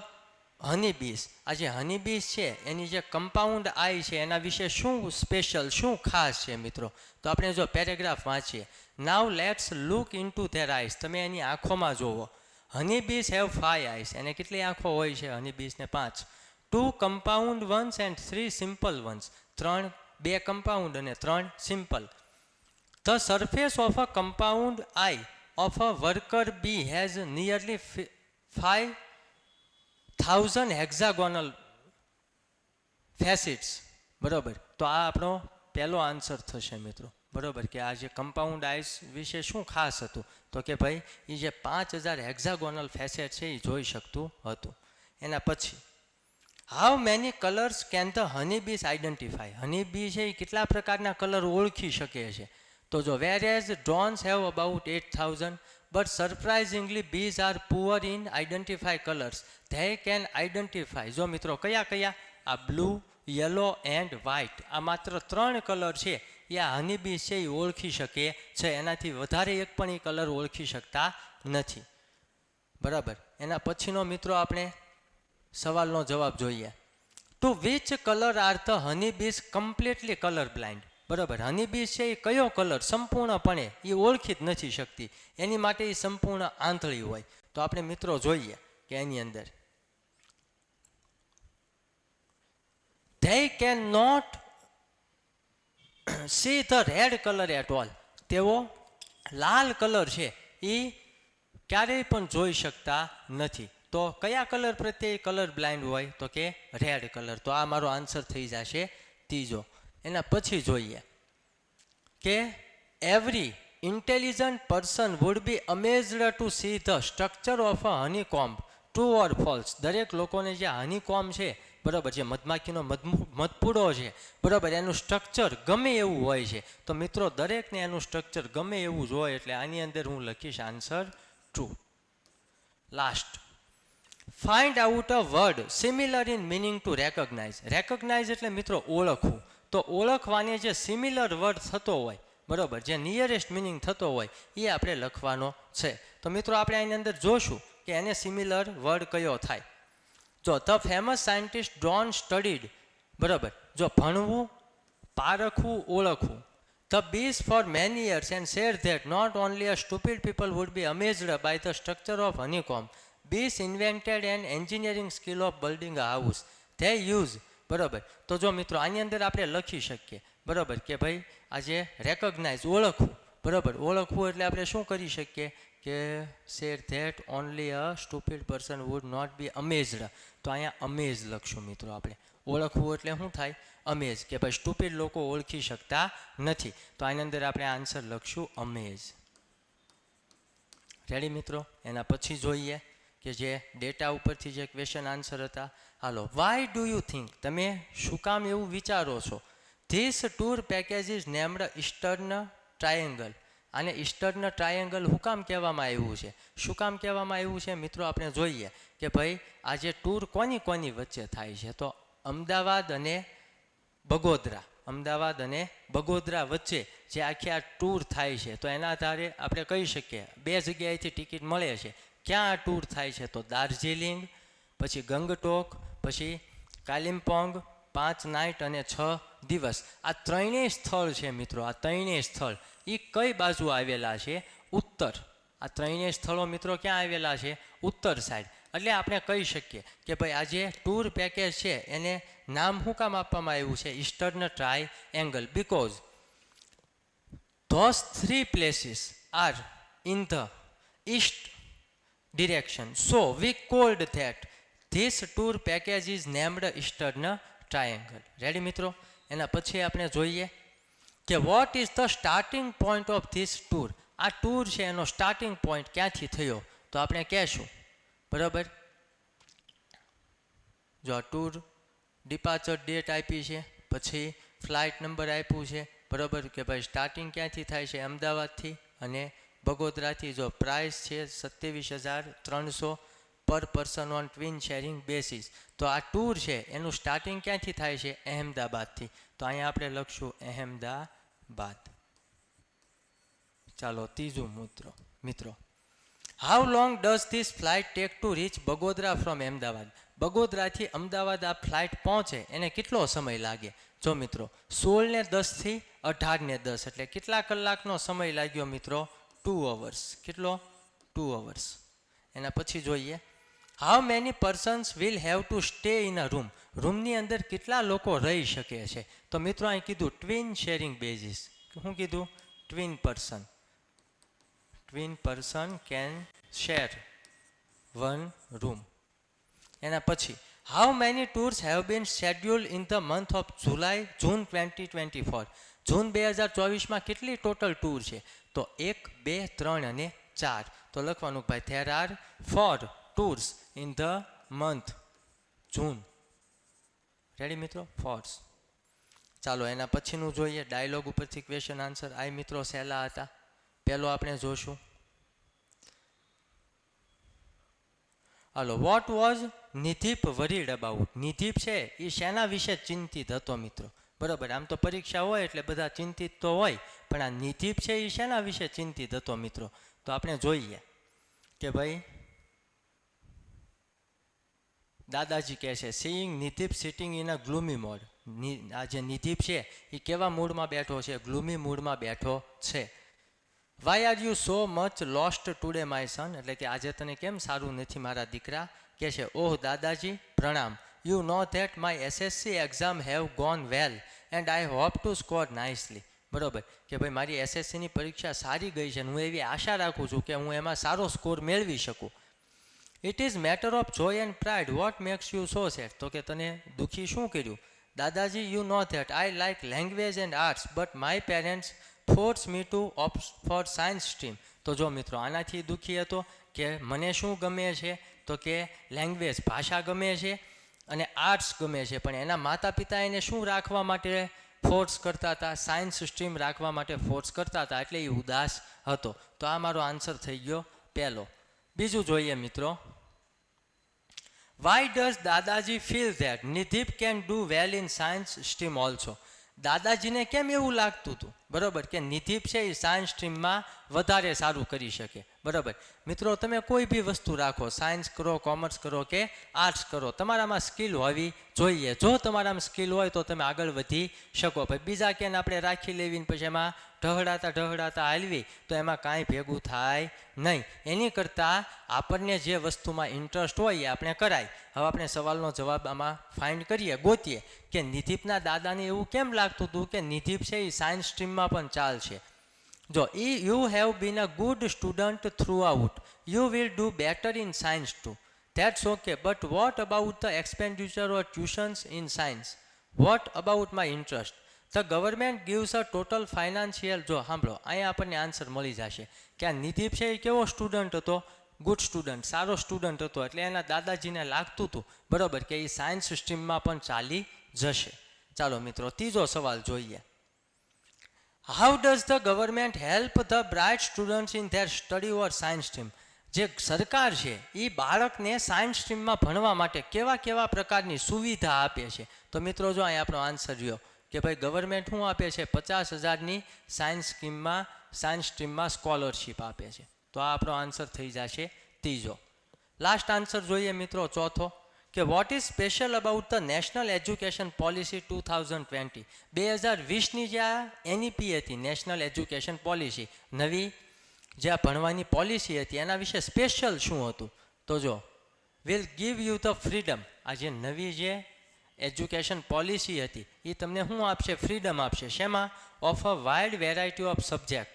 honey bees. આ જે હની બીસ છે એની જે કમ્પાઉન્ડ આઈ છે એના વિશે શું સ્પેશિયલ, શું ખાસ છે મિત્રો? તો આપણે જો પેરેગ્રાફ વાંચીએ. Now let's look into their eyes. તમે એની આંખોમાં જોવો. Honey bees have 5 eyes. એને કેટલી આંખો હોય છે? હની બીસને 5. 2 compound ones and 3 simple ones. 2 compound અને 3 simple. The surface of a compound eye of a worker bee has nearly 5000 hexagonal facets. બરાબર, તો આ આપણો પહેલો આન્સર થશે મિત્રો. બરાબર, કે આ જે કમ્પાઉન્ડ આઈસ વિશે શું ખાસ હતું? તો કે ભાઈ એ જે 5000 હેક્ઝાગોનલ ફેસેટ છે એ જોઈ શકતું હતું. એના પછી, how many colours can the honey bees identify. Honey bee છે એ કેટલા પ્રકારના કલર ઓળખી શકે છે? તો જો whereas drones have about 8000, but surprisingly bees are poor in identify colours. They can identify. જો મિત્રો કયા કયા? આ બ્લુ, યલો એન્ડ વ્હાઇટ. આ માત્ર 3 કલર છે એ આ હની બીસ છે એ ઓળખી શકે છે. એનાથી વધારે એક પણ એ કલર ઓળખી શકતા નથી. બરાબર, એના પછીનો મિત્રો આપણે સવાલનો જવાબ જોઈએ. To which colour are the honey bees completely colour blind. બરાબર, હની બીસ છે એ કયો કલર સંપૂર્ણપણે એ ઓળખી જ નથી શકતી? એની માટે એ સંપૂર્ણ આંધળી હોય. તો આપણે મિત્રો જોઈએ કે એની અંદર they cannot see the red color at all. તેઓ લાલ કલર છે એ ક્યારેય પણ જોઈ શકતા નથી. તો કયા કલર પ્રત્યે કલર બ્લાઇન્ડ હોય? તો કે રેડ કલર. તો આ મારો આન્સર થઈ જશે ત્રીજો. એના પછી જોઈએ કે every intelligent person would be amazed to see the structure of a honeycomb. True or false? દરેક લોકોને જે હનીકોમ્બ છે, બરાબર, જે મધમાખીનો મધપૂડો છે, બરાબર, એનું સ્ટ્રક્ચર ગમે એવું હોય છે. તો મિત્રો દરેકને એનું સ્ટ્રક્ચર ગમે એવું જ હોય. એટલે આની અંદર હું લખીશ answer true. Last, find out a word similar in meaning two recognise. Recognise એટલે મિત્રો ઓળખવું. તો ઓળખવાને જે સિમિલર વર્ડ થતો હોય, બરાબર, જે નિયરેસ્ટ મિનિંગ થતો હોય એ આપણે લખવાનો છે. તો મિત્રો આપણે આની અંદર જોશું કે એને સિમિલર વર્ડ કયો થાય. જો the famous scientist Don studied. બરાબર, જો ભણવું, પારખવું, ઓળખવું. The bees for many years and said that not only a stupid people would be amazed by the structure of honeycomb, bees invented an engineering skill of building a house. They use, બરાબર. તો જો મિત્રો આની અંદર આપણે લખી શકીએ, બરાબર, કે ભાઈ આજે રેકોગ્નાઇઝ, ઓળખવું, બરાબર. ઓળખવું એટલે આપણે શું કરી શકીએ કે said that only a stupid person would not be amazed. તો અહીંયા અમેઝ લખશું મિત્રો આપણે. ઓળખવું એટલે શું થાય? અમેઝ, કે ભાઈ સ્ટુપિડ લોકો ઓળખી શકતા નથી. તો આની અંદર આપણે આન્સર લખશું અમેઝ. રેડી મિત્રો? એના પછી જોઈએ કે જે ડેટા ઉપરથી જે ક્વેશ્ચન આન્સર હતા. હાલો, વાય ડુ યુ થિંક, તમે શું કામ એવું વિચારો છો? This tour package is named eastern triangle. આને ઈસ્ટર્ન ટ્રાયેંગલ શું કામ કહેવામાં આવ્યું છે? શું કામ કહેવામાં આવ્યું છે મિત્રો? આપણે જોઈએ કે ભાઈ આ જે ટૂર કોની કોની વચ્ચે થાય છે? તો અમદાવાદ અને બગોદરા, અમદાવાદ અને બગોદરા વચ્ચે જે આખી આ ટૂર થાય છે. તો એના આધારે આપણે કહી શકીએ બે જગ્યાએથી ટિકિટ મળે છે. ક્યાં આ ટૂર થાય છે? તો દાર્જિલિંગ, પછી ગંગટોક, પછી કાલિમ્પોંગ, 5 નાઇટ અને 6 દિવસ. આ ત્રણેય સ્થળ છે મિત્રો. આ ત્રણેય સ્થળ એ કઈ બાજુ આવેલા છે? ઉત્તર. આ ત્રણેય સ્થળો મિત્રો ક્યાં આવેલા છે? ઉત્તર સાઈડ. એટલે આપણે કહી શકીએ કે ભાઈ આ જે ટૂર પેકેજ છે એને નામ શું કામ આપવામાં આવ્યું છે? Eastern triangle, because those 3 places are in the east direction. So we called that this tour package is named Eastern Triangle. Ready મિત્રો? એના પછી આપણે જોઈએ કે what is the starting point of this tour. આ ટૂર છે એનો સ્ટાર્ટિંગ પોઈન્ટ ક્યાંથી થયો? તો આપણે કહેશું, બરાબર, જો આ ટૂર ડિપાર્ચર ડેટ આપી છે, પછી ફ્લાઇટ નંબર આપ્યું છે, બરાબર, કે ભાઈ સ્ટાર્ટિંગ ક્યાંથી થાય છે? અમદાવાદથી અને બગોદરાથી. જો પ્રાઇસ છે 27,300 પર person on twin sharing basis. તો આ ટૂર છે એનું સ્ટાર્ટિંગ ક્યાંથી થાય છે? અહેમદાબાદથી. તો અહીંયા આપણે લખશું અહેમદાબાદ. ચાલો ત્રીજું મિત્રો, how long does this flight take to reach Bagodara from Ahmedabad. બગોદરાથી અમદાવાદ આ ફ્લાઇટ પહોંચે એને કેટલો સમય લાગે? જો મિત્રો 16:10 થી 18:10, એટલે કેટલા કલાકનો સમય લાગ્યો મિત્રો? 2 hours. કેટલો? 2 hours. એના પછી જોઈએ how many persons will have to stay in a room. રૂમની અંદર કેટલા લોકો રહી શકે છે? તો મિત્રો અહીં કીધું ટ્વિન શેરિંગ બેઝિસ. શું કીધું? Twin person can share 1 room. એના પછી how many tours have been scheduled in the month of June 2024. જૂન 2024માં કેટલી ટોટલ ટૂર છે? તો 1, 2, 3 અને 4. તો લખવાનું ભાઈ there are 4 tours in the month June. Ready મિત્રો? 4. ચાલો એના પછીનું જોઈએ. ડાયલોગ ઉપરથી ક્વેશ્ચન આન્સર. આ મિત્રો સહેલા હતા. પહેલો આપણે જોશું. હાલો, વોટ વોઝ નિધિપ વરીડ અબાઉટ. નિધિપ છે એ શેના વિશે ચિંતિત હતો મિત્રો? બરાબર, આમ તો પરીક્ષા હોય એટલે બધા ચિંતિત તો હોય, પણ આ નિધિપ છે એ શેના વિશે ચિંતિત હતો મિત્રો? તો આપણે જોઈએ કે ભાઈ દાદાજી કહે છે seeing Nidhip sitting in a gloomy mood. આ જે નિધિપ છે એ કેવા મૂડમાં બેઠો છે? ગ્લુમી મૂડમાં બેઠો છે. Why are you so much lost today my son. એટલે કે આજે તને કેમ સારું નથી મારા દીકરા? કહે છે ઓહ દાદાજી પ્રણામ. You know that my SSC exam have gone well and I hope to score nicely. બરાબર, કે ભાઈ મારી એસએસસીની પરીક્ષા સારી ગઈ છે, હું એવી આશા રાખું છું કે હું એમાં સારો સ્કોર મેળવી શકું. It is matter of joy and pride what makes you so sad. તો કે તને દુઃખી શું કર્યું? દાદાજી you know that I like language and arts but my parents force me to opt for science stream. તો જો મિત્રો આનાથી દુઃખી હતો કે મને શું ગમે છે? તો કે લેંગ્વેજ, ભાષા ગમે છે અને આર્ટ્સ ગમે છે, પણ એના માતા પિતા એને શું રાખવા માટે ફોર્સ કરતા હતા? સાયન્સ સ્ટ્રીમ રાખવા માટે ફોર્સ કરતા હતા, એટલે એ ઉદાસ હતો. તો આ મારો આન્સર થઈ ગયો પહેલો. બીજું જોઈએ મિત્રો, why does Dadaji feel that Nidhip can do well in science stream also. દાદાજીને કેમ એવું લાગતું હતું, બરાબર, કે નિધિપ છે એ સાયન્સ સ્ટ્રીમમાં વધારે સારું કરી શકે? બરાબર. મિત્રો તમે કોઈ બી વસ્તુ રાખો, સાયન્સ કરો, કોમર્સ કરો કે આર્ટ્સ કરો, તમારામાં સ્કિલ હોવી જોઈએ. જો તમારામાં સ્કિલ હોય તો તમે આગળ વધી શકો. ભાઈ બીજા ક્યાંને આપણે રાખી લેવી ને પછી એમાં ઢહડાતા હાલવી તો એમાં કાંઈ ભેગું થાય નહીં. એની કરતાં આપણને જે વસ્તુમાં ઇન્ટરેસ્ટ હોય એ આપણે કરાય. હવે આપણે સવાલનો જવાબ આમાં ફાઇન્ડ કરીએ, ગોતીએ કે નિધિપના દાદાને એવું કેમ લાગતું હતું કે નિધિપ છે એ સાયન્સ સ્ટ્રીમમાં પણ ચાલશે. જો you have been a good student throughout, you will do better in science too, that's okay, but what about the expenditure or tuitions in science, what about my interest, the government gives a total financial. જો સાંભળો, અહીંયા આપણને આન્સર મળી જશે કે આ નિધિપ છે એ કેવો સ્ટુડન્ટ હતો, ગુડ સ્ટુડન્ટ, સારો સ્ટુડન્ટ હતો. એટલે એના દાદાજીને લાગતું હતું બરાબર કે એ સાયન્સ સ્ટ્રીમમાં પણ ચાલી જશે. ચાલો મિત્રો ત્રીજો સવાલ જોઈએ. How does the government help the bright students in their study or science stream. જે સરકાર છે એ બાળકને સાયન્સ સ્ટ્રીમમાં ભણવા માટે કેવા કેવા પ્રકારની સુવિધા આપે છે. તો મિત્રો જો અહીં આપણો આન્સર રહ્યો કે ભાઈ ગવર્મેન્ટ શું આપે છે, 50,000ની સાયન્સ સ્ટ્રીમમાં સ્કોલરશીપ આપે છે. તો આ આપણો આન્સર થઈ જશે ત્રીજો. લાસ્ટ આન્સર જોઈએ મિત્રો, ચોથો કે vote is special about the national education policy 2020. 2020ની જે આ એનઈપી હતી, નેશનલ એજ્યુકેશન પોલિસી, નવી જે આ ભણવાની પોલિસી હતી, એના વિશે સ્પેશિયલ શું હતું. તો જો will give you the freedom. આ જે નવી જે એજ્યુકેશન પોલિસી હતી એ તમને શું આપશે, ફ્રીડમ આપશે. શેમાં? Of a wide variety of subject.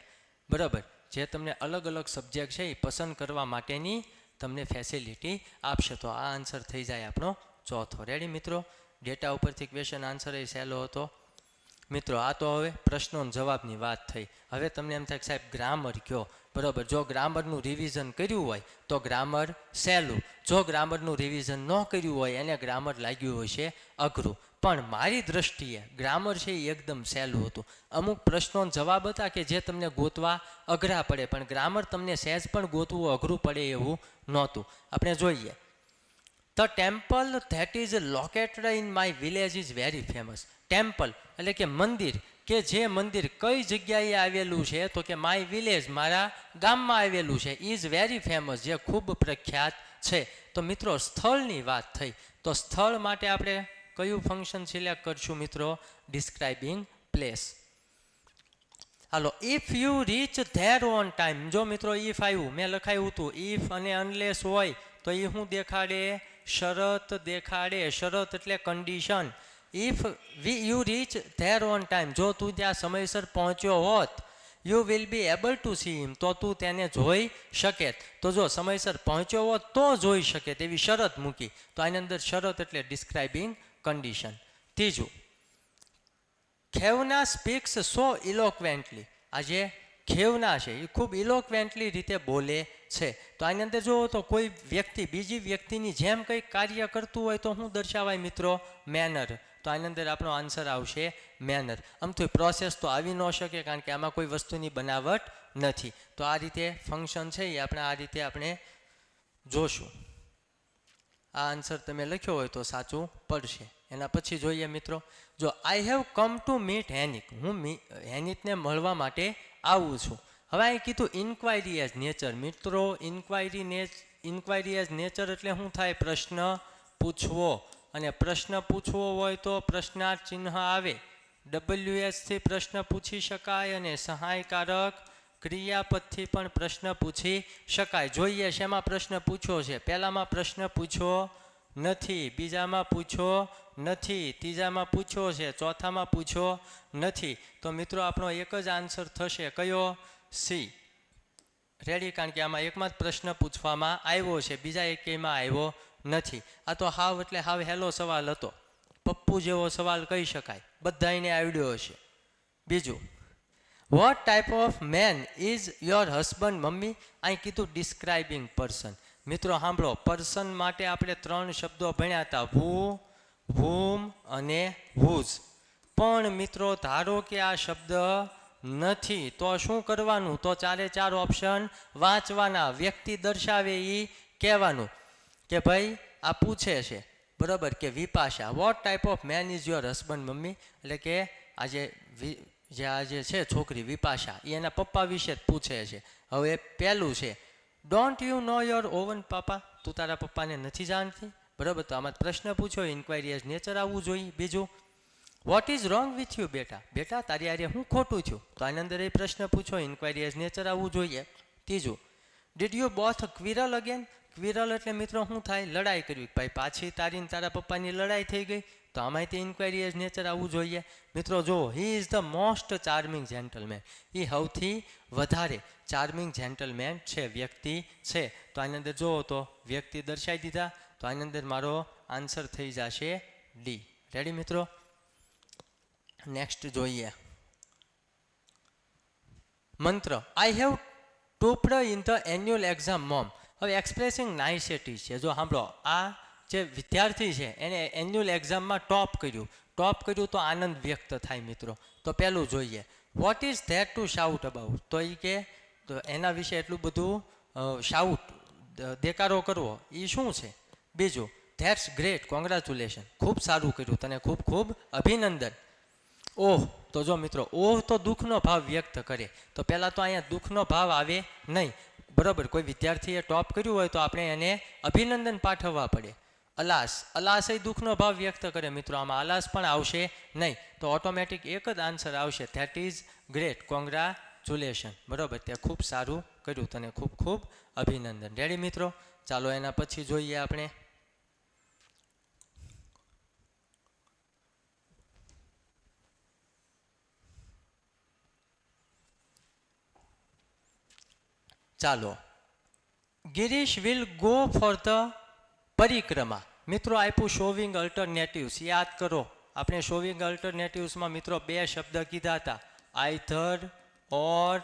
બરાબર, જે તમને અલગ અલગ સબ્જેક્ટ છે એ પસંદ કરવા માટેની તમને ફેસિલિટી આપશે. તો આ આન્સર થઈ જાય આપણો ચોથો. રેડી મિત્રો? ડેટા ઉપરથી ક્વેશ્ચન આન્સર એ સહેલો હતો. મિત્રો આ તો હવે પ્રશ્નો જવાબની વાત થઈ. હવે તમને એમ થાય કે સાહેબ ગ્રામર કયો. બરાબર, જો ગ્રામરનું રિવિઝન કર્યું હોય તો ગ્રામર સહેલું, જો ગ્રામરનું રિવિઝન ન કર્યું હોય એને ગ્રામર લાગ્યું હોય છે અઘરું. પણ મારી દ્રષ્ટિએ ગ્રામર છે એ એકદમ સહેલું હતું. અમુક પ્રશ્નો જવાબ હતા કે જે તમને ગોતવા અઘરા પડે, પણ ગ્રામર તમને સહેજ પણ ગોતવું અઘરું પડે એવું નહોતું. આપણે જોઈએ, the temple that is located in my village is very famous. Temple એટલે કે મંદિર, કે જે મંદિર કઈ જગ્યાએ આવેલું છે, તો કે માય વિલેજ, મારા ગામમાં આવેલું છે, ઇઝ વેરી ફેમસ, જે ખૂબ પ્રખ્યાત છે. તો મિત્રો સ્થળની વાત થઈ, તો સ્થળ માટે આપણે કયું ફંક્શન સિલેક્ટ કરશું મિત્રો? Describing place. Hello, if you rich there on time. જો મિત્રો ઇફ આવ્યું, મેં લખાયું હતું ઇફ અને અનલેસ હોય તો એ શું દેખાડે? શરત દેખાડે. શરત એટલે condition. If you rich there on time, જો તું ત્યાં સમયસર પહોંચ્યો હોત, you will be able to C હિમ, તો તું તેને જોઈ શકે. તો જો સમયસર પહોંચ્યો હોત તો જોઈ શકે તેવી શરત મૂકી. તો આની અંદર શરત એટલે ડિસ્ક્રાઇબિંગ કન્ડિશન. ત્રીજું, ખેવના સ્પીક્સ સો ઇલોક્વેન્ટલી. આ જે ખેવના છે એ ખૂબ ઇલોક્વેન્ટલી રીતે બોલે છે. તો આની અંદર જુઓ તો કોઈ વ્યક્તિ બીજી વ્યક્તિની જેમ કંઈક કાર્ય કરતું હોય તો શું દર્શાવાય મિત્રો? મેનર. તો આની અંદર આપણો આન્સર આવશે મેનર. આમ તો પ્રોસેસ તો આવી ન શકે કારણ કે આમાં કોઈ વસ્તુની બનાવટ નથી. તો આ રીતે ફંક્શન છે એ આ રીતે આપણે જોશું. આ આન્સર તમે લખ્યો હોય તો સાચું પડશે. એના પછી જોઈએ મિત્રો, જો I have come to meet Henik. હું હેનિકને મળવા માટે આવું છું. હવે અહીં કીધું ઇન્ક્વાયરી એઝ નેચર. મિત્રો ઇન્ક્વાયરી એઝ નેચર એટલે શું થાય? પ્રશ્ન પૂછવો. અને પ્રશ્ન પૂછવો હોય તો પ્રશ્નાર્થ ચિહ્ન આવે. WH થી પ્રશ્ન પૂછી શકાય અને સહાયકારક ક્રિયાપદથી પણ પ્રશ્ન પૂછી શકાય. જોઈએ શેમાં પ્રશ્ન પૂછ્યો છે. પહેલામાં પ્રશ્ન પૂછ્યો નથી, બીજામાં પૂછ્યો નથી, ત્રીજામાં પૂછ્યો છે, ચોથામાં પૂછ્યો નથી. તો મિત્રો આપણો એક જ આન્સર થશે કયો? સી. રેડી? કારણ કે આમાં એકમાં જ પ્રશ્ન પૂછવામાં આવ્યો છે, બીજા એકેયમાં આવ્યો નથી. આ તો હાવ એટલે હાવ હેલો સવાલ હતો. પપ્પુ જેવો સવાલ કહી શકાય, બધાને આવડ્યો હશે. બીજું, what type of man is your husband mummy? અહીં કીધું ડિસ્ક્રાઇબિંગ પર્સન. મિત્રો સાંભળો, પર્સન માટે આપણે 3 શબ્દો ભણ્યા હતા, વુ, whom અને whose. પણ મિત્રો ધારો કે આ શબ્દ નથી તો શું કરવાનું? તો 4 ઓપ્શન વાંચવાના. વ્યક્તિ દર્શાવે એ કહેવાનું કે ભાઈ આ પૂછે છે બરાબર કે Vipasha, what type of man is your husband mummy? એટલે કે આ જે છે છોકરી વિપાશા એ એના પપ્પા વિશે જ પૂછે છે. હવે પહેલું છે don't you know your own papa, તું તારા પપ્પાને નથી જાણતી, બરાબર. તો આમાં પ્રશ્ન પૂછો, ઇન્ક્વાયરી એઝ નેચર આવવું જોઈએ. બીજું, what is wrong with you બેટા, બેટા તારી આરે હું ખોટું છું, તો આની અંદર એ પ્રશ્ન પૂછો, ઇન્ક્વાયરી એઝ નેચર આવવું જોઈએ. ત્રીજું, ડીડ યુ બોથ ક્વિરલ અગેન, ક્વિરલ એટલે મિત્રો શું થાય, લડાઈ કરવી, ભાઈ પાછી તારી તારા પપ્પાની લડાઈ થઈ ગઈ, તો આમાંથી ઇન્ક્વાયરી એઝ નેચર આવવું જોઈએ. મિત્રો જો, he is the most charming gentleman, એ સૌથી વધારે ચાર્મિંગ જેન્ટલમેન છે, વ્યક્તિ છે. તો આની અંદર જુઓ તો વ્યક્તિ દર્શાવી દીધા, તો આની અંદર મારો આન્સર થઈ જશે ડી. રેડી મિત્રો? નેક્સ્ટ જોઈએ મંત્ર, I have topped in the annual exam mom. હવે એક્સપ્રેસિંગ નાઇસેટી છે, જો સાંભળો, આ જે વિદ્યાર્થી છે એને એન્યુઅલ એક્ઝામમાં ટોપ કર્યું તો આનંદ વ્યક્ત થાય મિત્રો. તો પહેલું જોઈએ, what is that two shout about, તો એ કે તો એના વિશે એટલું બધું શાઉટ દેકારો કરવો એ શું છે. બીજું, ધેટ્સ ગ્રેટ, કોંગ્રેચ્યુલેશન, ખૂબ સારું કર્યું, તને ખૂબ ખૂબ અભિનંદન. ઓહ, તો જો મિત્રો, ઓહ તો દુઃખનો ભાવ વ્યક્ત કરે, તો પહેલાં તો અહીંયા દુઃખનો ભાવ આવે નહીં, બરાબર. કોઈ વિદ્યાર્થીએ ટોપ કર્યું હોય તો આપણે એને અભિનંદન પાઠવવા પડે. અલાસ, અલાસ એ દુઃખનો ભાવ વ્યક્ત કરે મિત્રો, આમાં અલાસ પણ આવશે નહીં, તો ઓટોમેટિક એક જ આન્સર આવશે, ધેટ ઇઝ ગ્રેટ, કોંગ્રેચ્યુલેશન, બરાબર. તે ખૂબ સારું કર્યું, તને ખૂબ ખૂબ અભિનંદન. રેડી મિત્રો? ચાલો એના પછી જોઈએ આપણે ચાલો, Girish will go for the પરિક્રમા. મિત્રો આપ્યું શોવિંગ અલ્ટરનેટિવ્સ, યાદ કરો આપણે શોવિંગ અલ્ટરનેટિવ્સમાં મિત્રો બે શબ્દ કીધા હતા, આઈધર ઓર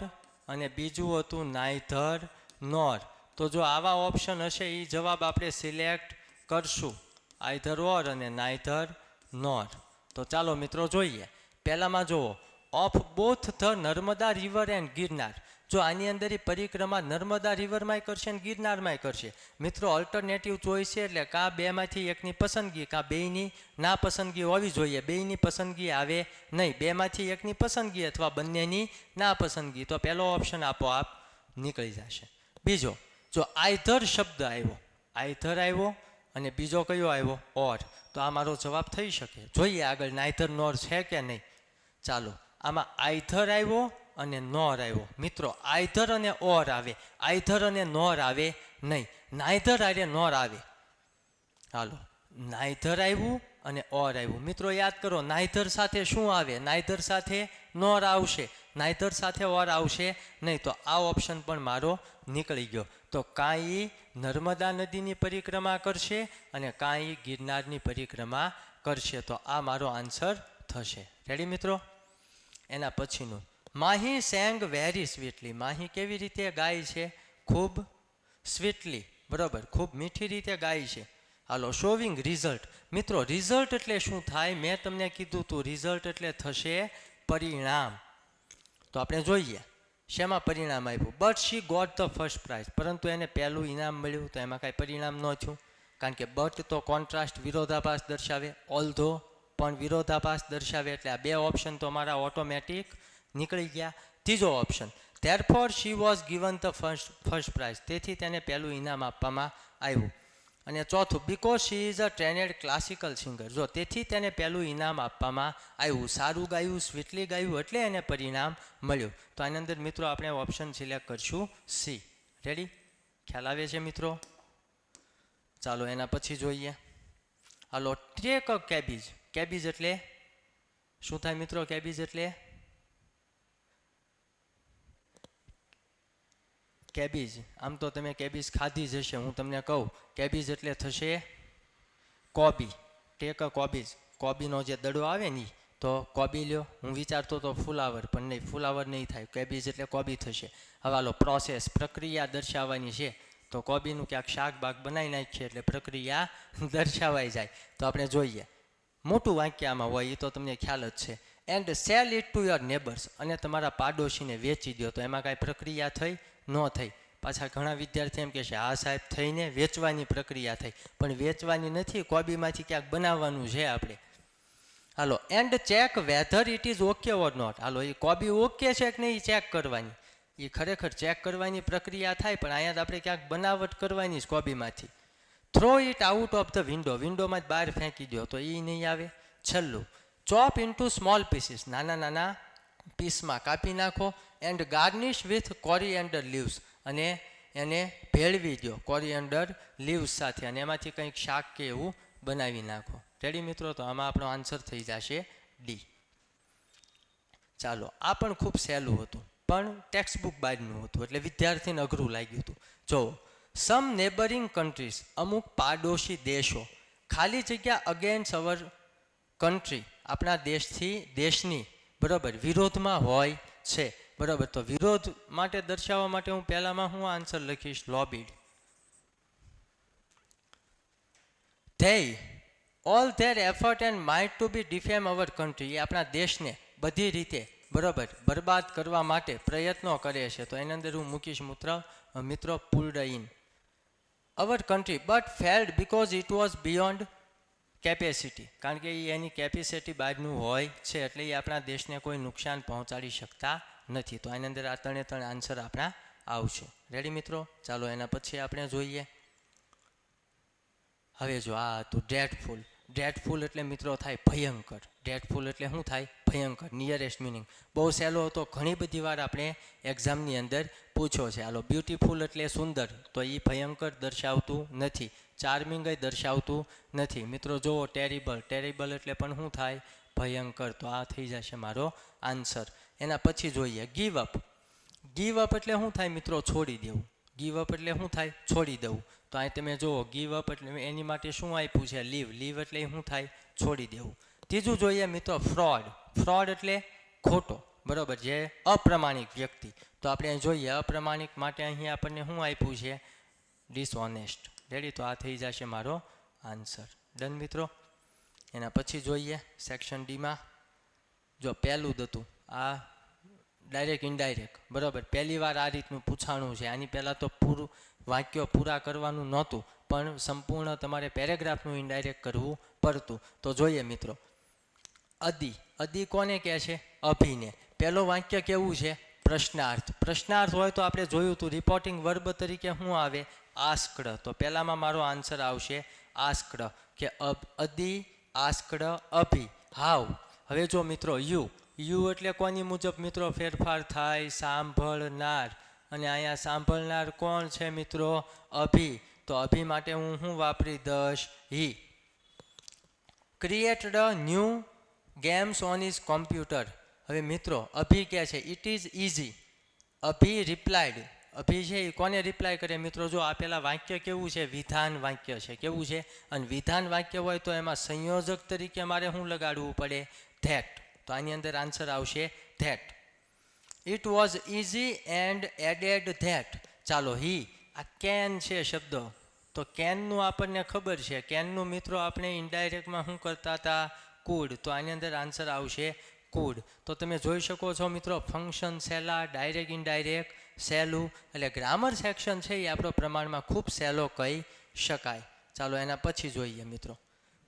અને બીજું હતું નાઈધર નોર. તો જો આવા ઓપ્શન હશે એ જવાબ આપણે સિલેક્ટ કરશું, આઈધર ઓર અને નાઈધર નોર. તો ચાલો મિત્રો જોઈએ, પહેલામાં જુઓ, of both the Narmada river and Girnar. જો આની અંદર એ પરિક્રમા નર્મદા રિવરમાંય કરશે અને ગિરનારમાંય કરશે. મિત્રો ઓલ્ટરનેટિવ ચોઈસ છે એટલે કાં બેમાંથી એકની પસંદગી કાં બેયની ના પસંદગી હોવી જોઈએ, બેયની પસંદગી આવે નહીં, બેમાંથી એકની પસંદગી અથવા બંનેની ના પસંદગી, તો પહેલો ઓપ્શન આપોઆપ નીકળી જશે. બીજો, જો આઈધર શબ્દ આવ્યો, આઈધર આવ્યો અને બીજો કયો આવ્યો, ઓર, તો આ મારો જવાબ થઈ શકે. જોઈએ આગળ નાઈધર નોર છે કે નહીં. ચાલો, આમાં આઈધર આવ્યો અને નોર આવ્યો. મિત્રો આઈધર અને ઓર આવે, આઈધર અને નોર આવે નહીં, નાઈધર આરે નોર આવે. હાલો, નાઈધર આવ્યું અને ઓર આવ્યું. મિત્રો યાદ કરો, નાઈધર સાથે શું આવે, નાઈધર સાથે નોર આવશે, નાઈધર સાથે ઓર આવશે નહીં, તો આ ઓપ્શન પણ મારો નીકળી ગયો. તો કાંઈ નર્મદા નદીની પરિક્રમા કરશે અને કાંઈ ગિરનારની પરિક્રમા કરશે, તો આ મારો આન્સર થશે. રેડી મિત્રો? એના પછીનું, માહી સેંગ વેરી સ્વીટલી. માહી કેવી રીતે ગાય છે? ખૂબ સ્વીટલી, બરાબર, ખૂબ મીઠી રીતે ગાય છે. હાલો, શોવિંગ રિઝલ્ટ. મિત્રો રિઝલ્ટ એટલે શું થાય? મેં તમને કીધું તું, રિઝલ્ટ એટલે થશે પરિણામ. તો આપણે જોઈએ શેમાં પરિણામ આપ્યું. But she got the first prize, પરંતુ એને પહેલું ઇનામ મળ્યું, તો એમાં કાંઈ પરિણામ ન થયું, કારણ કે બટ તો કોન્ટ્રાસ્ટ વિરોધાભાસ દર્શાવે, ઓલ્ધો પણ વિરોધાભાસ દર્શાવે, એટલે આ બે ઓપ્શન તો મારા ઓટોમેટિક નીકળી ગયા. ત્રીજો option, therefore she was given the first prize, તેથી તેને પહેલું ઇનામ આપવામાં આવ્યું. અને ચોથું, because she is a trained classical singer, જો તેથી તેને પહેલું ઇનામ આપવામાં આવ્યું, સારું ગાયું, સ્વીટલી ગાયું, એટલે એને પરિણામ મળ્યું. તો આની અંદર મિત્રો આપણે ઓપ્શન સિલેક્ટ કરશું સી. રેડી? ખ્યાલ આવે છે મિત્રો? ચાલો એના પછી જોઈએ. હાલો, ટ્રેક અ કેબીજ. કેબીજ એટલે શું થાય મિત્રો? કેબીજ એટલે કેબીજ, આમ તો તમે કેબીજ ખાધી જ હશે, હું તમને કહું, કેબીજ એટલે થશે કોબી. ટેક અ કોબીજ, કોબીનો જે દડો આવે ને તો કોબી લ્યો. હું વિચારતો તો ફુલાવર, પણ નહીં, ફુલાવર નહીં થાય, કેબીજ એટલે કોબી થશે. હવે હાલો, પ્રોસેસ, પ્રક્રિયા દર્શાવવાની છે, તો કોબીનું ક્યાંક શાક બાગ બનાવી નાખીએ એટલે પ્રક્રિયા દર્શાવાઈ જાય. તો આપણે જોઈએ, મોટું વાક્ય આમાં હોય એ તો તમને ખ્યાલ જ છે. And cell it to your neighbours, અને તમારા પાડોશીને વેચી દો, તો એમાં કાંઈ પ્રક્રિયા થઈ? ન થઈ. પાછા ઘણા વિદ્યાર્થી એમ કહે છે, હા સાહેબ થઈને વેચવાની પ્રક્રિયા થઈ, પણ વેચવાની નથી, કોબીમાંથી ક્યાંક બનાવવાનું છે આપણે. હાલો, and check whether it is okay or not. હાલો, એ કોબી ઓકે છે કે નહીં ચેક કરવાની. એ ખરેખર ચેક કરવાની પ્રક્રિયા થાય, પણ અહીંયા આપણે ક્યાંક બનાવટ કરવાની જ કોબીમાંથી. Throw it out of the વિન્ડોમાં જ બહાર ફેંકી દો તો એ નહીં આવે. છેલ્લું, ચોપ ઇન્ટુ સ્મોલ પીસીસ, નાના નાના પીસમાં કાપી નાખો. And garnish with coriander leaves, અને એને ભેળવી દો કોરિએન્ડર લીવ્સ સાથે, અને એમાંથી કંઈક શાક કે એવું બનાવી નાખો. રેડી મિત્રો? તો આમાં આપણો આન્સર થઈ જશે ડી. ચાલો, આ પણ ખૂબ સહેલું હતું, પણ ટેક્સ્ટ બુક બહારનું હતું એટલે વિદ્યાર્થીને અઘરું લાગ્યું હતું. જો સમ નેબરિંગ કન્ટ્રીઝ, અમુક પાડોશી દેશો, ખાલી જગ્યા અગેન્સ્ટ અવર કન્ટ્રી, આપણા દેશની બરાબર વિરોધમાં હોય છે. બરાબર, તો વિરોધ માટે દર્શાવવા માટે હું પહેલામાં હું આન્સર લખીશ લોબીડ. they all their effort and might to be defame our country, એ આપણા દેશને બધી રીતે બરાબર બરબાદ કરવા માટે પ્રયત્નો કરે છે. તો એની અંદર હું મૂકીશ મિત્રો pulled in our country but failed because it was beyond capacity, કારણ કે એ એની કેપેસિટી બહારનું હોય છે એટલે એ આપણા દેશને કોઈ નુકસાન પહોંચાડી શકતા નથી. તો આની અંદર આ ત્રણે આન્સર આપણા આવશે. રેડી મિત્રો? ચાલો એના પછી આપણે જોઈએ. હવે જો આ હતું ડ્રેડફુલ. ડ્રેડફુલ એટલે મિત્રો થાય ભયંકર. ડ્રેડફુલ એટલે શું થાય? ભયંકર. નિયરેસ્ટ મિનિંગ બહુ સહેલો હતો, ઘણી બધી વાર આપણે એક્ઝામની અંદર પૂછ્યો છે. હાલો, બ્યુટીફુલ એટલે સુંદર, તો એ ભયંકર દર્શાવતું નથી. ચાર્મિંગ દર્શાવતું નથી. મિત્રો જુઓ ટેરિબલ. ટેરિબલ એટલે પણ શું થાય? ભયંકર. તો આ થઈ જશે મારો આન્સર. એના પછી જોઈએ ગીવ અપ. ગીવ અપ એટલે શું થાય મિત્રો? છોડી દેવું. ગીવ અપ એટલે શું થાય? છોડી દેવું. તો અહીં તમે જુઓ ગીવ અપ એટલે એની માટે શું આપ્યું છે? લીવ. લીવ એટલે શું થાય? છોડી દેવું. ત્રીજું જોઈએ મિત્રો ફ્રોડ. ફ્રોડ એટલે ખોટો, બરાબર, જે અપ્રમાણિક વ્યક્તિ. તો આપણે અહીં જોઈએ અપ્રમાણિક માટે અહીં આપણને શું આપ્યું છે? ડિસઓનેસ્ટ. રેડી? તો આ થઈ જશે મારો આન્સર. ડન મિત્રો? એના પછી જોઈએ સેક્શન ડીમાં. જો પહેલું જ હતું આ ડાયરેક્ટ ઇનડાયરેક્ટ, બરાબર, પહેલી વાર આ રીતનું પૂછાણું છે. આની પહેલાં તો પૂરું વાક્યો પૂરા કરવાનું નહોતું, પણ સંપૂર્ણ તમારે પેરેગ્રાફનું ઇનડાયરેક્ટ કરવું પડતું. તો જોઈએ મિત્રો અદી. અદી કોને કહે છે? અભિને. પહેલો વાક્ય કેવું છે? પ્રશ્નાર્થ. પ્રશ્નાર્થ હોય તો આપણે જોયું હતું રિપોર્ટિંગ વર્બ તરીકે શું આવે? આસ્કડ. તો પહેલામાં મારો આન્સર આવશે આસ્કડ, કે અદી આસ્કડ અભી હાવ. હવે જો મિત્રો યુ. યુ એટલે કોની મુજબ મિત્રો ફેરફાર થાય? સાંભળનાર. અને અહીંયા સાંભળનાર કોણ છે મિત્રો? અભી. તો અભી માટે હું શું વાપરી દઈશ? He. Created a new games on his computer. હવે મિત્રો અભી કહે છે it is easy. Abhi replied. Abhi છે એ કોને રિપ્લાય કરે મિત્રો? જો આપેલા વાક્ય કેવું છે? વિધાન વાક્ય છે. કેવું છે? અને વિધાન વાક્ય હોય તો એમાં સંયોજક તરીકે મારે શું લગાડવું પડે? ધેટ. તો આની અંદર આન્સર આવશે that. It was easy and added that. ચાલો હી. આ કેન છે શબ્દ, તો કેનનું આપણને ખબર છે. કેનનું મિત્રો આપણે ઇનડાયરેક્ટમાં શું કરતા હતા? કુડ. તો આની અંદર આન્સર આવશે કુડ. તો તમે જોઈ શકો છો મિત્રો ફંક્શન સહેલા, ડાયરેક્ટ ઇનડાયરેક્ટ સહેલું, એટલે ગ્રામર સેક્શન છે એ આપણો પ્રમાણમાં ખૂબ સહેલો કહી શકાય. ચાલો એના પછી જોઈએ મિત્રો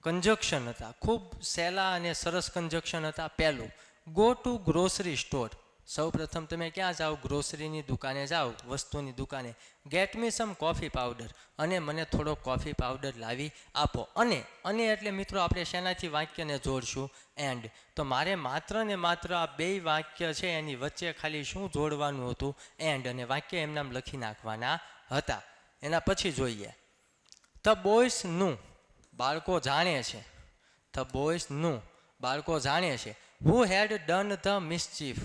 કંજક્શન હતા. ખૂબ સહેલા અને સરસ કંજક્શન હતા. પહેલું ગો ટુ ગ્રોસરી સ્ટોર. સૌ પ્રથમ તમે ક્યાં જાઓ? ગ્રોસરીની દુકાને જાઓ, વસ્તુની દુકાને. ગેટ મી સમ કોફી પાવડર. અને મને થોડો કોફી પાવડર લાવી આપો. અને એટલે મિત્રો આપણે શેનાથી વાક્યને જોડશું? એન્ડ. તો મારે માત્ર ને માત્ર આ બે વાક્ય છે એની વચ્ચે ખાલી શું જોડવાનું હતું? એન્ડ. અને વાક્ય એમનામ લખી નાખવાના હતા. એના પછી જોઈએ ધ બોય્સ નું. બાળકો જાણે છે. ધ બોય્સ નું. બાળકો જાણે છે. હુ હેડ ડન ધ મિસચીફ.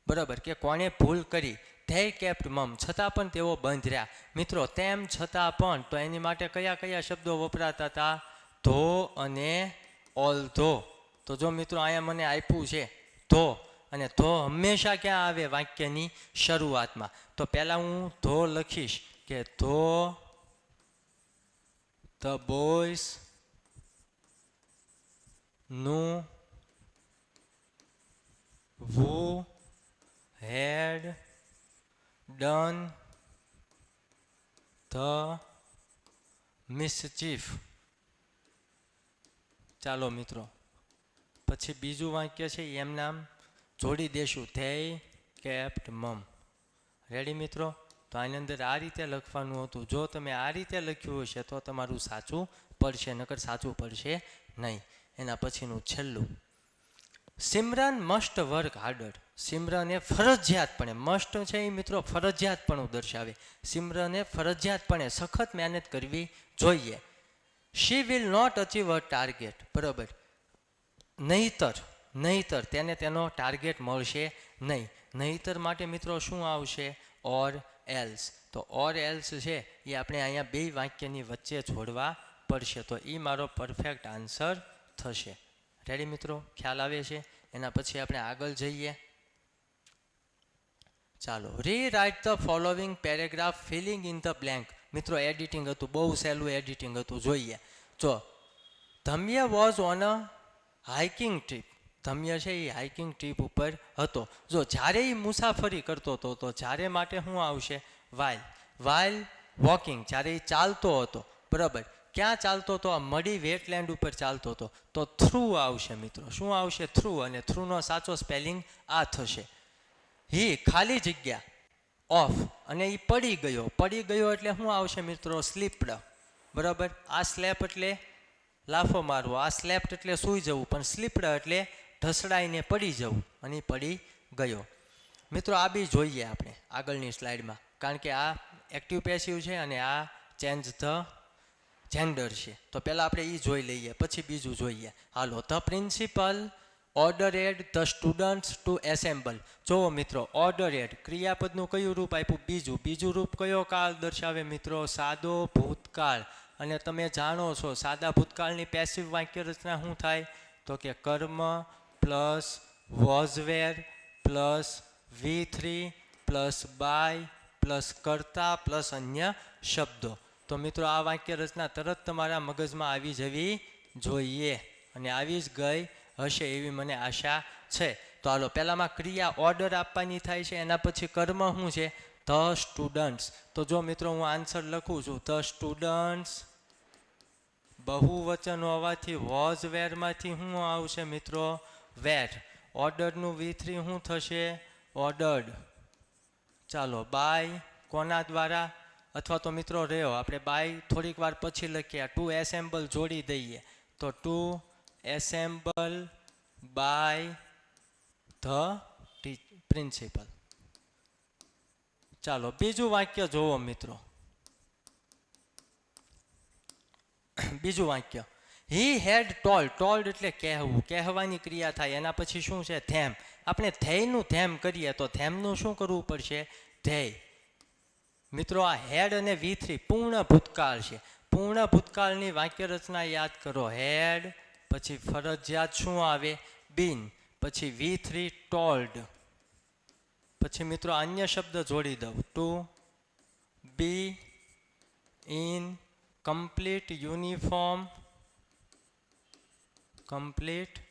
બરાબર, કે કોણે ભૂલ કરી? ધે કેપ્ટ મમ. છતાં પણ તેઓ બંધ રહ્યા. મિત્રો તેમ છતાં પણ, તો એની માટે કયા કયા શબ્દો વપરાતા હતા? ધો અને ઓલ્ધો. તો જો મિત્રો અહીંયા મને આપ્યું છે ધો, અને ધો હંમેશા ક્યાં આવે? વાક્યની શરૂઆતમાં. તો પહેલાં હું ધો લખીશ કે ધો ધ બોય્સ નું who had done the mischief. ચાલો મિત્રો પછી બીજું વાક્ય છે એમ નામ જોડી દેશું. ધે કેપ્ટ મમ. રેડી મિત્રો? તો આની અંદર આ રીતે લખવાનું હતું. જો તમે આ રીતે લખ્યું હશે તો તમારું સાચું પડશે, નકર સાચું પડશે નહીં. એના પછીનું છેલ્લું, સિમરન મસ્ટ વર્ક હાર્ડર. સિમરને ફરજિયાતપણે, મસ્ટ છે એ મિત્રો ફરજિયાતપણું દર્શાવે. સિમરને ફરજિયાતપણે સખત મહેનત કરવી જોઈએ. She will not achieve a target. બરાબર, નહીતર તેને તેનો ટાર્ગેટ મળશે નહીં. નહીતર માટે મિત્રો શું આવશે? Or else. તો ઓર એલ્સ છે એ આપણે અહીંયા બે વાક્યની વચ્ચે જોડવા પડશે. તો એ મારો પરફેક્ટ આન્સર થશે. રેડી મિત્રો? ખ્યાલ આવે છે? એના પછી આપણે આગળ જઈએ. ચાલો, rewrite the following paragraph filling in the blank. મિત્રો એડિટિંગ હતું, બહુ સહેલું એડિટિંગ હતું. જોઈએ. જો Dhamya was on a hiking trip. Dhamya છે એ હાઇકિંગ ટ્રીપ ઉપર હતો. જો જ્યારે એ મુસાફરી કરતો હતો તો જ્યારે માટે શું આવશે? While walking. જ્યારે એ ચાલતો હતો. બરાબર, ક્યાં ચાલતો હતો? આ મડી વેટલેન્ડ ઉપર ચાલતો હતો. તો થ્રુ આવશે મિત્રો. શું આવશે? થ્રુ. અને થ્રુનો સાચો સ્પેલિંગ આ થશે. હી ખાલી જગ્યા ઓફ, અને એ પડી ગયો એટલે શું આવશે મિત્રો? સ્લીપ્ડ. બરાબર, આ સ્લેપ એટલે લાફો મારવો, આ સ્લેપ્ડ એટલે સૂઈ જવું, પણ સ્લીપ્ડ એટલે ઢસડાઈને પડી જવું, અને પડી ગયો. મિત્રો આ બી જોઈએ આપણે આગળની સ્લાઇડમાં, કારણ કે આ એક્ટિવ પેસિવ છે અને આ ચેન્જ ધ જેન્ડર છે. તો પહેલાં આપણે એ જોઈ લઈએ, પછી બીજું જોઈએ. હાલો, the principal ordered the students to assemble. જુઓ મિત્રો, ઓર્ડરેડ ક્રિયાપદનું કયું રૂપ આપ્યું? બીજું રૂપ કયો કાળ દર્શાવે મિત્રો? સાદો ભૂતકાળ. અને તમે જાણો છો સાદા ભૂતકાળની પેસિવ વાક્ય રચના શું થાય? તો કે કર્મ plus was were plus V3 plus by plus કર્તા પ્લસ અન્ય શબ્દો. તો મિત્રો આ વાક્ય રચના તરત તમારા મગજમાં આવી જવી જોઈએ, અને આવી જ ગઈ હશે એવી મને આશા છે. તો હાલો, પહેલાંમાં ક્રિયા ઓર્ડર આપવાની થાય છે, એના પછી કર્મ શું છે? The students. તો જો મિત્રો હું આન્સર લખું છું, ધ સ્ટુડન્ટ્સ બહુવચન હોવાથી વોઝ વેરમાંથી શું આવશે મિત્રો? વેર. ઓર્ડરનું V3 શું થશે? ઓર્ડર્ડ. ચાલો, બાય કોના દ્વારા? અથવા તો મિત્રો રહ્યો, આપણે બાય થોડીક વાર પછી લખીએ. ટુ એસેમ્બલ જોડી દઈએ તો to assemble by the principal. ચાલો, બીજું વાક્ય જોવો મિત્રો. બીજું વાક્ય, હી હેડ ટોલ્ડ એટલે કહેવું, કહેવાની ક્રિયા થાય. એના પછી શું છે? ધેમ. આપણે ધેયનું ધેમ કરીએ તો ધેમનું શું કરવું પડશે? ધેય. મિત્રો આ હેડ અને V3 પૂર્ણ ભૂતકાળ છે. પૂર્ણ ભૂતકાળની વાક્ય રચના યાદ કરો. હેડ, પછી ફરજિયાત શું આવે? બીન, પછી V3 ટોલ્ડ, પછી મિત્રો અન્ય શબ્દ જોડી દઉં. To be in complete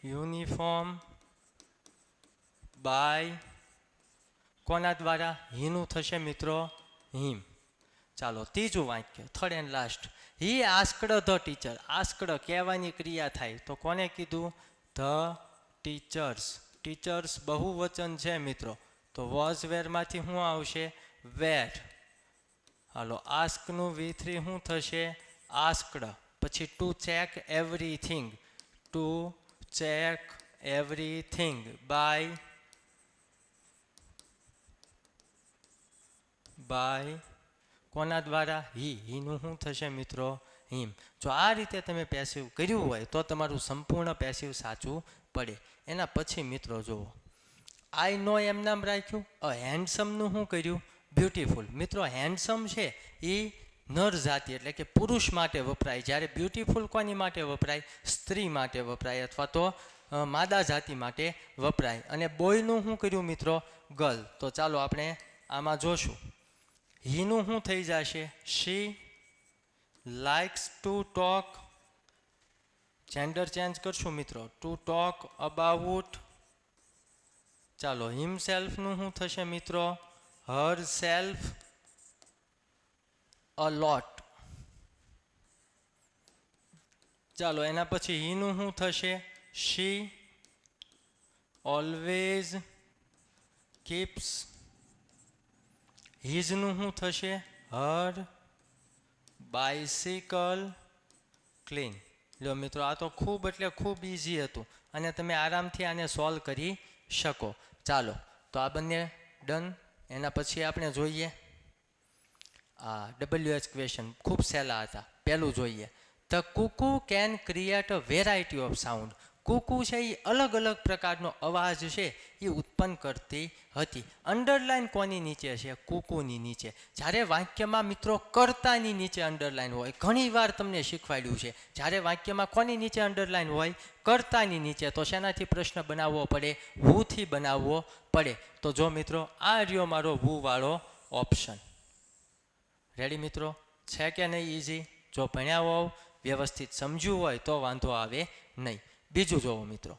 uniform by કોના દ્વારા? હીનું થશે મિત્રો? હિમ. ચાલો, ત્રીજું વાક્ય, third and last. He asked the teacher. Asked કહેવાની ક્રિયા થાય, તો કોને કીધું? The teachers. ટીચર્સ બહુવચન છે મિત્રો, તો વોઝ વેરમાંથી શું આવશે? વેર. હાલો, આસ્કનું V3 શું થશે? આસ્કડ. પછી to check everything. To check everything by કોના દ્વારા? હીનું શું થશે મિત્રો? હિમ. જો આ રીતે તમે પેસિવ કર્યું હોય તો તમારું સંપૂર્ણ પેસિવ સાચું પડે. એના પછી મિત્રો જુઓ, આઈ નો એમ નામ રાખ્યું. હેન્ડસમનું શું કર્યું? બ્યુટીફુલ. મિત્રો હેન્ડસમ છે એ નર જાતિ એટલે કે પુરુષ માટે વપરાય, જ્યારે બ્યુટીફુલ કોની માટે વપરાય? સ્ત્રી માટે વપરાય, અથવા તો માદા જાતિ માટે વપરાય. અને બોયનું શું કર્યું મિત્રો? ગર્લ. તો ચાલો આપણે આમાં જોશું. હીનું શું થઈ જશે? She likes to talk. Gender change કરશું મિત્રો, ટુ ટોક અબાઉટ. ચાલો, હિમસેલ્ફનું શું થશે મિત્રો? હર સેલ્ફ અ લોટ. ચાલો, એના પછી હીનું શું થશે? શી ઓલવેઝ કીપ્સ હિઝનું શું થશે? Her bicycle clean. લો મિત્રો, આ તો ખૂબ એટલે ખૂબ ઇઝી હતું અને તમે આરામથી આને સોલ્વ કરી શકો. ચાલો, તો આ બંને ડન. એના પછી આપણે જોઈએ આ WH ક્વેશ્ચન, ખૂબ સહેલા હતા. પહેલું જોઈએ, the cuckoo can create a variety of sound. Cuckoo છે એ અલગ અલગ પ્રકારનો અવાજ છે એ ઉત્પન્ન કરતી હતી. અંડરલાઇન કોની નીચે છે? કુકુની નીચે. જ્યારે વાક્યમાં મિત્રો કર્તાની નીચે અંડરલાઇન હોય, ઘણી વાર તમને શીખવાડ્યું છે, જ્યારે વાક્યમાં કોની નીચે અંડરલાઇન હોય? કર્તાની નીચે. તો શેનાથી પ્રશ્ન બનાવવો પડે? હુથી બનાવવો પડે. તો જો મિત્રો, આ રહ્યો મારો વુ વાળો ઓપ્શન. રેડી મિત્રો? છે કે નહીં ઇઝી? જો ભણ્યા હોવ, વ્યવસ્થિત સમજ્યું હોય તો વાંધો આવે નહીં. બીજું જોવો મિત્રો,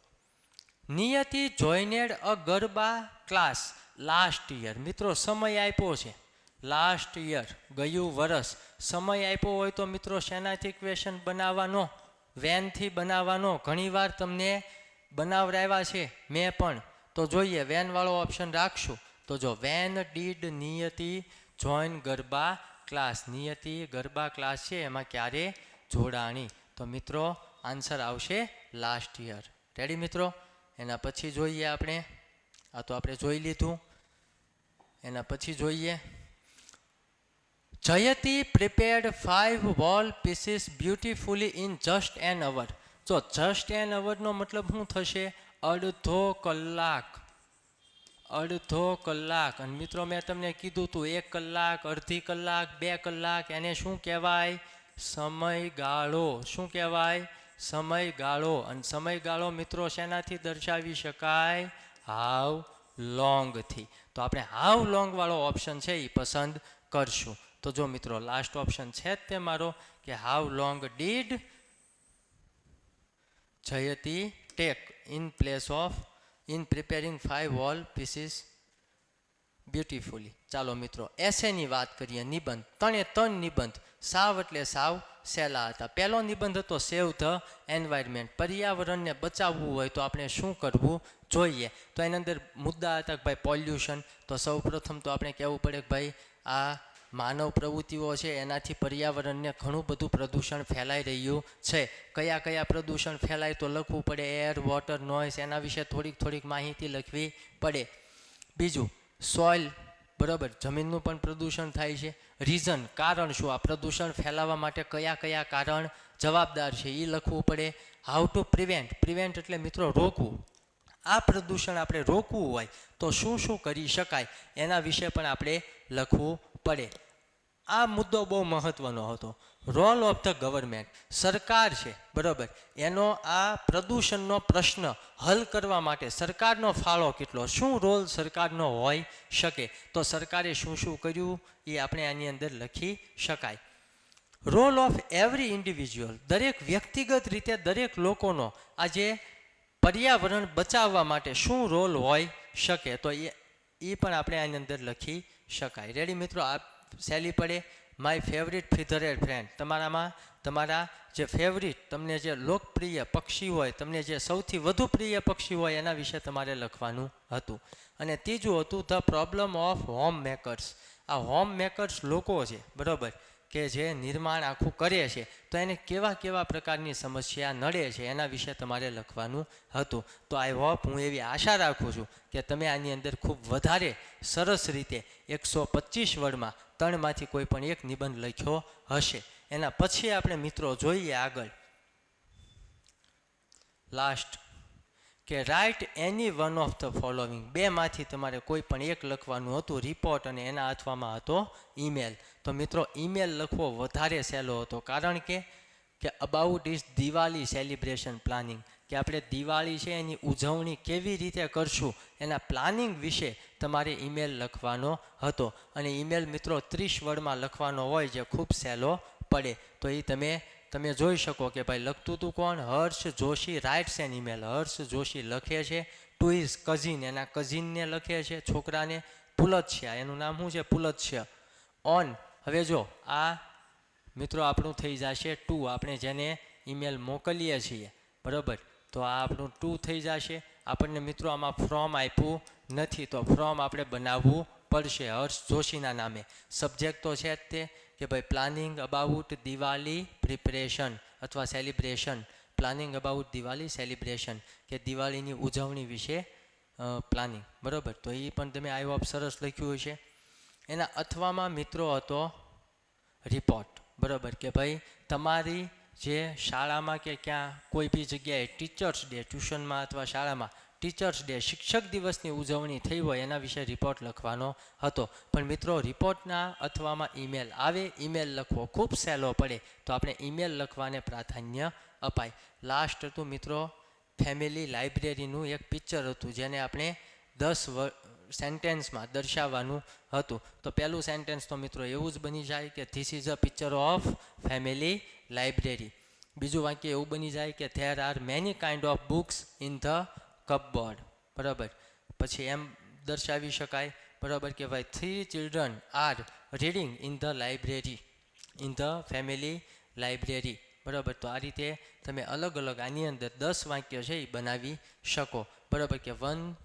નિયતિ જોઈનેડ અ ગરબા ક્લાસ લાસ્ટ યર. મિત્રો સમય આપ્યો છે લાસ્ટ યર, ગયું વરસ. સમય આપ્યો હોય તો મિત્રો શેનાથી ક્વેશ્ચન બનાવવાનો? વેનથી બનાવવાનો. ઘણીવાર તમને બનાવરાવ્યા છે મેં પણ. તો જોઈએ, વેનવાળો ઓપ્શન રાખશું. તો જો when did Niyati join garba class. Niyati garba class છે એમાં ક્યારે જોડાણી? તો મિત્રો આન્સર આવશે લાસ્ટ યર. રેડી મિત્રો? એના પછી જોઈએ આપણે, આ તો આપણે જોઈ લીધું. એના પછી જોઈએ, Jayati prepared 5 wall pieces beautifully in just an hour. જો જસ્ટ એન અવરનો મતલબ શું થશે? અડધો કલાક. અડધો કલાક. અને મિત્રો મેં તમને કીધું હતું 1 કલાક, અડધી કલાક, 2 કલાક, એને શું કહેવાય? સમયગાળો. શું કહેવાય? સમયગાળો. અને સમયગાળો મિત્રો શેનાથી દર્શાવી શકાય? હાઉ લોંગથી. તો આપણે હાઉ લોંગ વાળો ઓપ્શન છે એ પસંદ કરશું. તો જો મિત્રો લાસ્ટ ઓપ્શન છે જ તે મારો, કે how long did Jayati take in place of in preparing 5 wall pieces beautifully. ચાલો મિત્રો, એસેની વાત કરીએ. નિબંધ, 3 નિબંધ સાવ એટલે સાવ સહેલા હતા. પહેલો નિબંધ હતો સેવ ધ એન્વાયરમેન્ટ. પર્યાવરણને બચાવવું હોય તો આપણે શું કરવું જોઈએ? તો એની અંદર મુદ્દા હતા કે ભાઈ પોલ્યુશન. તો સૌ પ્રથમ તો આપણે કહેવું પડે કે ભાઈ આ માનવ પ્રવૃત્તિઓ છે એનાથી પર્યાવરણને ઘણું બધું પ્રદૂષણ ફેલાઈ રહ્યું છે. કયા કયા પ્રદૂષણ ફેલાય તો લખવું પડે. એર, વોટર, નોઇઝ, એના વિશે થોડીક માહિતી લખવી પડે. બીજું સોઇલ, બરાબર, જમીનનું પણ પ્રદૂષણ થાય છે. રીઝન, કારણ શું? આ પ્રદૂષણ ફેલાવવા માટે કયા કયા કારણ જવાબદાર છે એ લખવું પડે. How to prevent. પ્રિવેન્ટ એટલે મિત્રો રોકવું. આ પ્રદૂષણ આપણે રોકવું હોય તો શું શું કરી શકાય એના વિશે પણ આપણે લખવું પડે. આ મુદ્દો બહુ મહત્વનો હતો. Role of the government. સરકાર છે, બરાબર, એનો આ પ્રદૂષણનો પ્રશ્ન હલ કરવા માટે સરકારનો ફાળો કેટલો? શું રોલ સરકારનો હોઈ શકે? તો સરકારે શું શું કર્યું એ આપણે આની અંદર લખી શકાય. Role of every individual. દરેક વ્યક્તિગત રીતે દરેક લોકોનો આજે પર્યાવરણ બચાવવા માટે શું રોલ હોઈ શકે? તો એ પણ આપણે આની અંદર લખી શકાય. રેડી મિત્રો? આ સહેલી પડે. My favourite feathered friend. તમારામાં તમારા જે ફેવરિટ, તમને જે લોકપ્રિય પક્ષી હોય, તમને જે સૌથી વધુ પ્રિય પક્ષી હોય એના વિશે તમારે લખવાનું હતું. અને ત્રીજું હતું the problem of home makers. આ હોમ મેકર્સ લોકો છે, બરાબર, કે જે નિર્માણ આખું કરે છે, તો એને કેવા કેવા પ્રકારની સમસ્યા નડે છે એના વિશે તમારે લખવાનું હતું. તો આઈ હોપ, હું એવી આશા રાખું છું કે તમે આની અંદર ખૂબ વધારે સરસ રીતે 125 વર્ડમાં 3માંથી કોઈ પણ એક નિબંધ લખ્યો હશે. એના પછી આપણે મિત્રો જોઈએ આગળ લાસ્ટ, કે write any one of the following. 2માંથી તમારે કોઈ પણ એક લખવાનું હતું. રિપોર્ટ અને એના અથવામાં હતો ઈમેલ. તો મિત્રો ઈમેલ લખવો વધારે સહેલો હતો, કારણ કે about is Diwali celebration planning, કે આપણે દિવાળી છે એની ઉજવણી કેવી રીતે કરશું એના પ્લાનિંગ વિશે તમારે ઈમેલ લખવાનો હતો. અને ઈમેલ મિત્રો 30 વર્ડમાં લખવાનો હોય જે ખૂબ સહેલો પડે. તો એ તમે જોઈ શકો કે ભાઈ લખતું હતું કોણ? હર્ષ જોશી રાઇટ્સ એન ઈમેલ. હર્ષ જોશી લખે છે ટુ હિઝ કઝિન, એના કઝિનને લખે છે, છોકરાને. પુલત્સ્ય, એનું નામ શું છે? પુલત્સ્ય. ઓન. હવે જો આ મિત્રો આપણું થઈ જશે 2, આપણે જેને ઈમેલ મોકલીએ છીએ, બરાબર, તો આ આપણું 2 થઈ જશે. આપણને મિત્રો આમાં ફ્રોમ આપ્યું નથી, તો ફ્રોમ આપણે બનાવવું પડશે હર્ષ જોશીના નામે. સબ્જેક્ટ તો છે જ તે કે ભાઈ પ્લાનિંગ અબાઉટ દિવાળી પ્રિપરેશન અથવા celebration. Planning about Diwali celebration કે દિવાળીની ઉજવણી વિશે પ્લાનિંગ. બરાબર, તો એ પણ તમે આઈ હોપ સરસ લખ્યું હશે. એના અથવામાં મિત્રો હતો રિપોર્ટ. બરાબર, કે ભાઈ તમારી જે શાળામાં કે ક્યાં કોઈ બી જગ્યાએ ટીચર્સ ડે, ટ્યુશનમાં અથવા શાળામાં ટીચર્સ ડે શિક્ષક દિવસની ઉજવણી થઈ હોય એના વિશે રિપોર્ટ લખવાનો હતો. પણ મિત્રો રિપોર્ટના અથવામાં ઈમેલ આવે, ઈમેલ લખવો ખૂબ સહેલો પડે, તો આપણે ઈમેલ લખવાને પ્રાધાન્ય અપાય. લાસ્ટ હતું મિત્રો ફેમિલી લાઇબ્રેરીનું એક પિક્ચર હતું જેને આપણે 10 સેન્ટેન્સમાં દર્શાવવાનું હતું. તો પહેલું સેન્ટેન્સ તો મિત્રો એવું જ બની જાય કે this is a picture of family library. બીજું વાક્ય એવું બની જાય કે there are many kind of books in the cupboard. બરાબર, પછી એમ દર્શાવી શકાય. બરાબર, કે ભાઈ 3 children R reading in the library, in the family library. બરાબર, તો આ રીતે તમે અલગ અલગ આની અંદર 10 વાક્ય છે એ બનાવી શકો. બરાબર, કે 1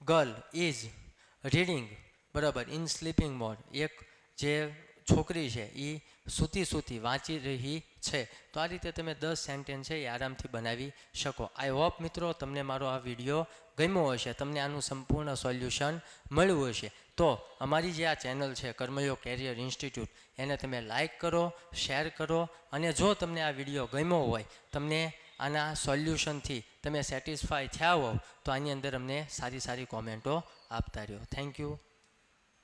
ગર્લ ઇઝ રીડિંગ. બરાબર, ઇન સ્લીપિંગ મોડ. એક જે છોકરી છે એ સૂતી વાંચી રહી છે. તો આ રીતે તમે 10 સેન્ટેન્સ છે એ આરામથી બનાવી શકો. આઈ હોપ મિત્રો તમને મારો આ વિડીયો ગમ્યો હશે, તમને આનું સંપૂર્ણ સોલ્યુશન મળ્યું હશે. તો અમારી જે આ ચેનલ છે કર્મયોગ કેરિયર ઇન્સ્ટિટ્યૂટ, એને તમે લાઇક કરો, શેર કરો, અને જો તમને આ વિડીયો ગમ્યો હોય, તમને આના સોલ્યુશનથી તમે સેટિસ્ફાય થયા હો, તો આની અંદર અમને સારી કોમેન્ટો આપતા રહ્યો. Thank you.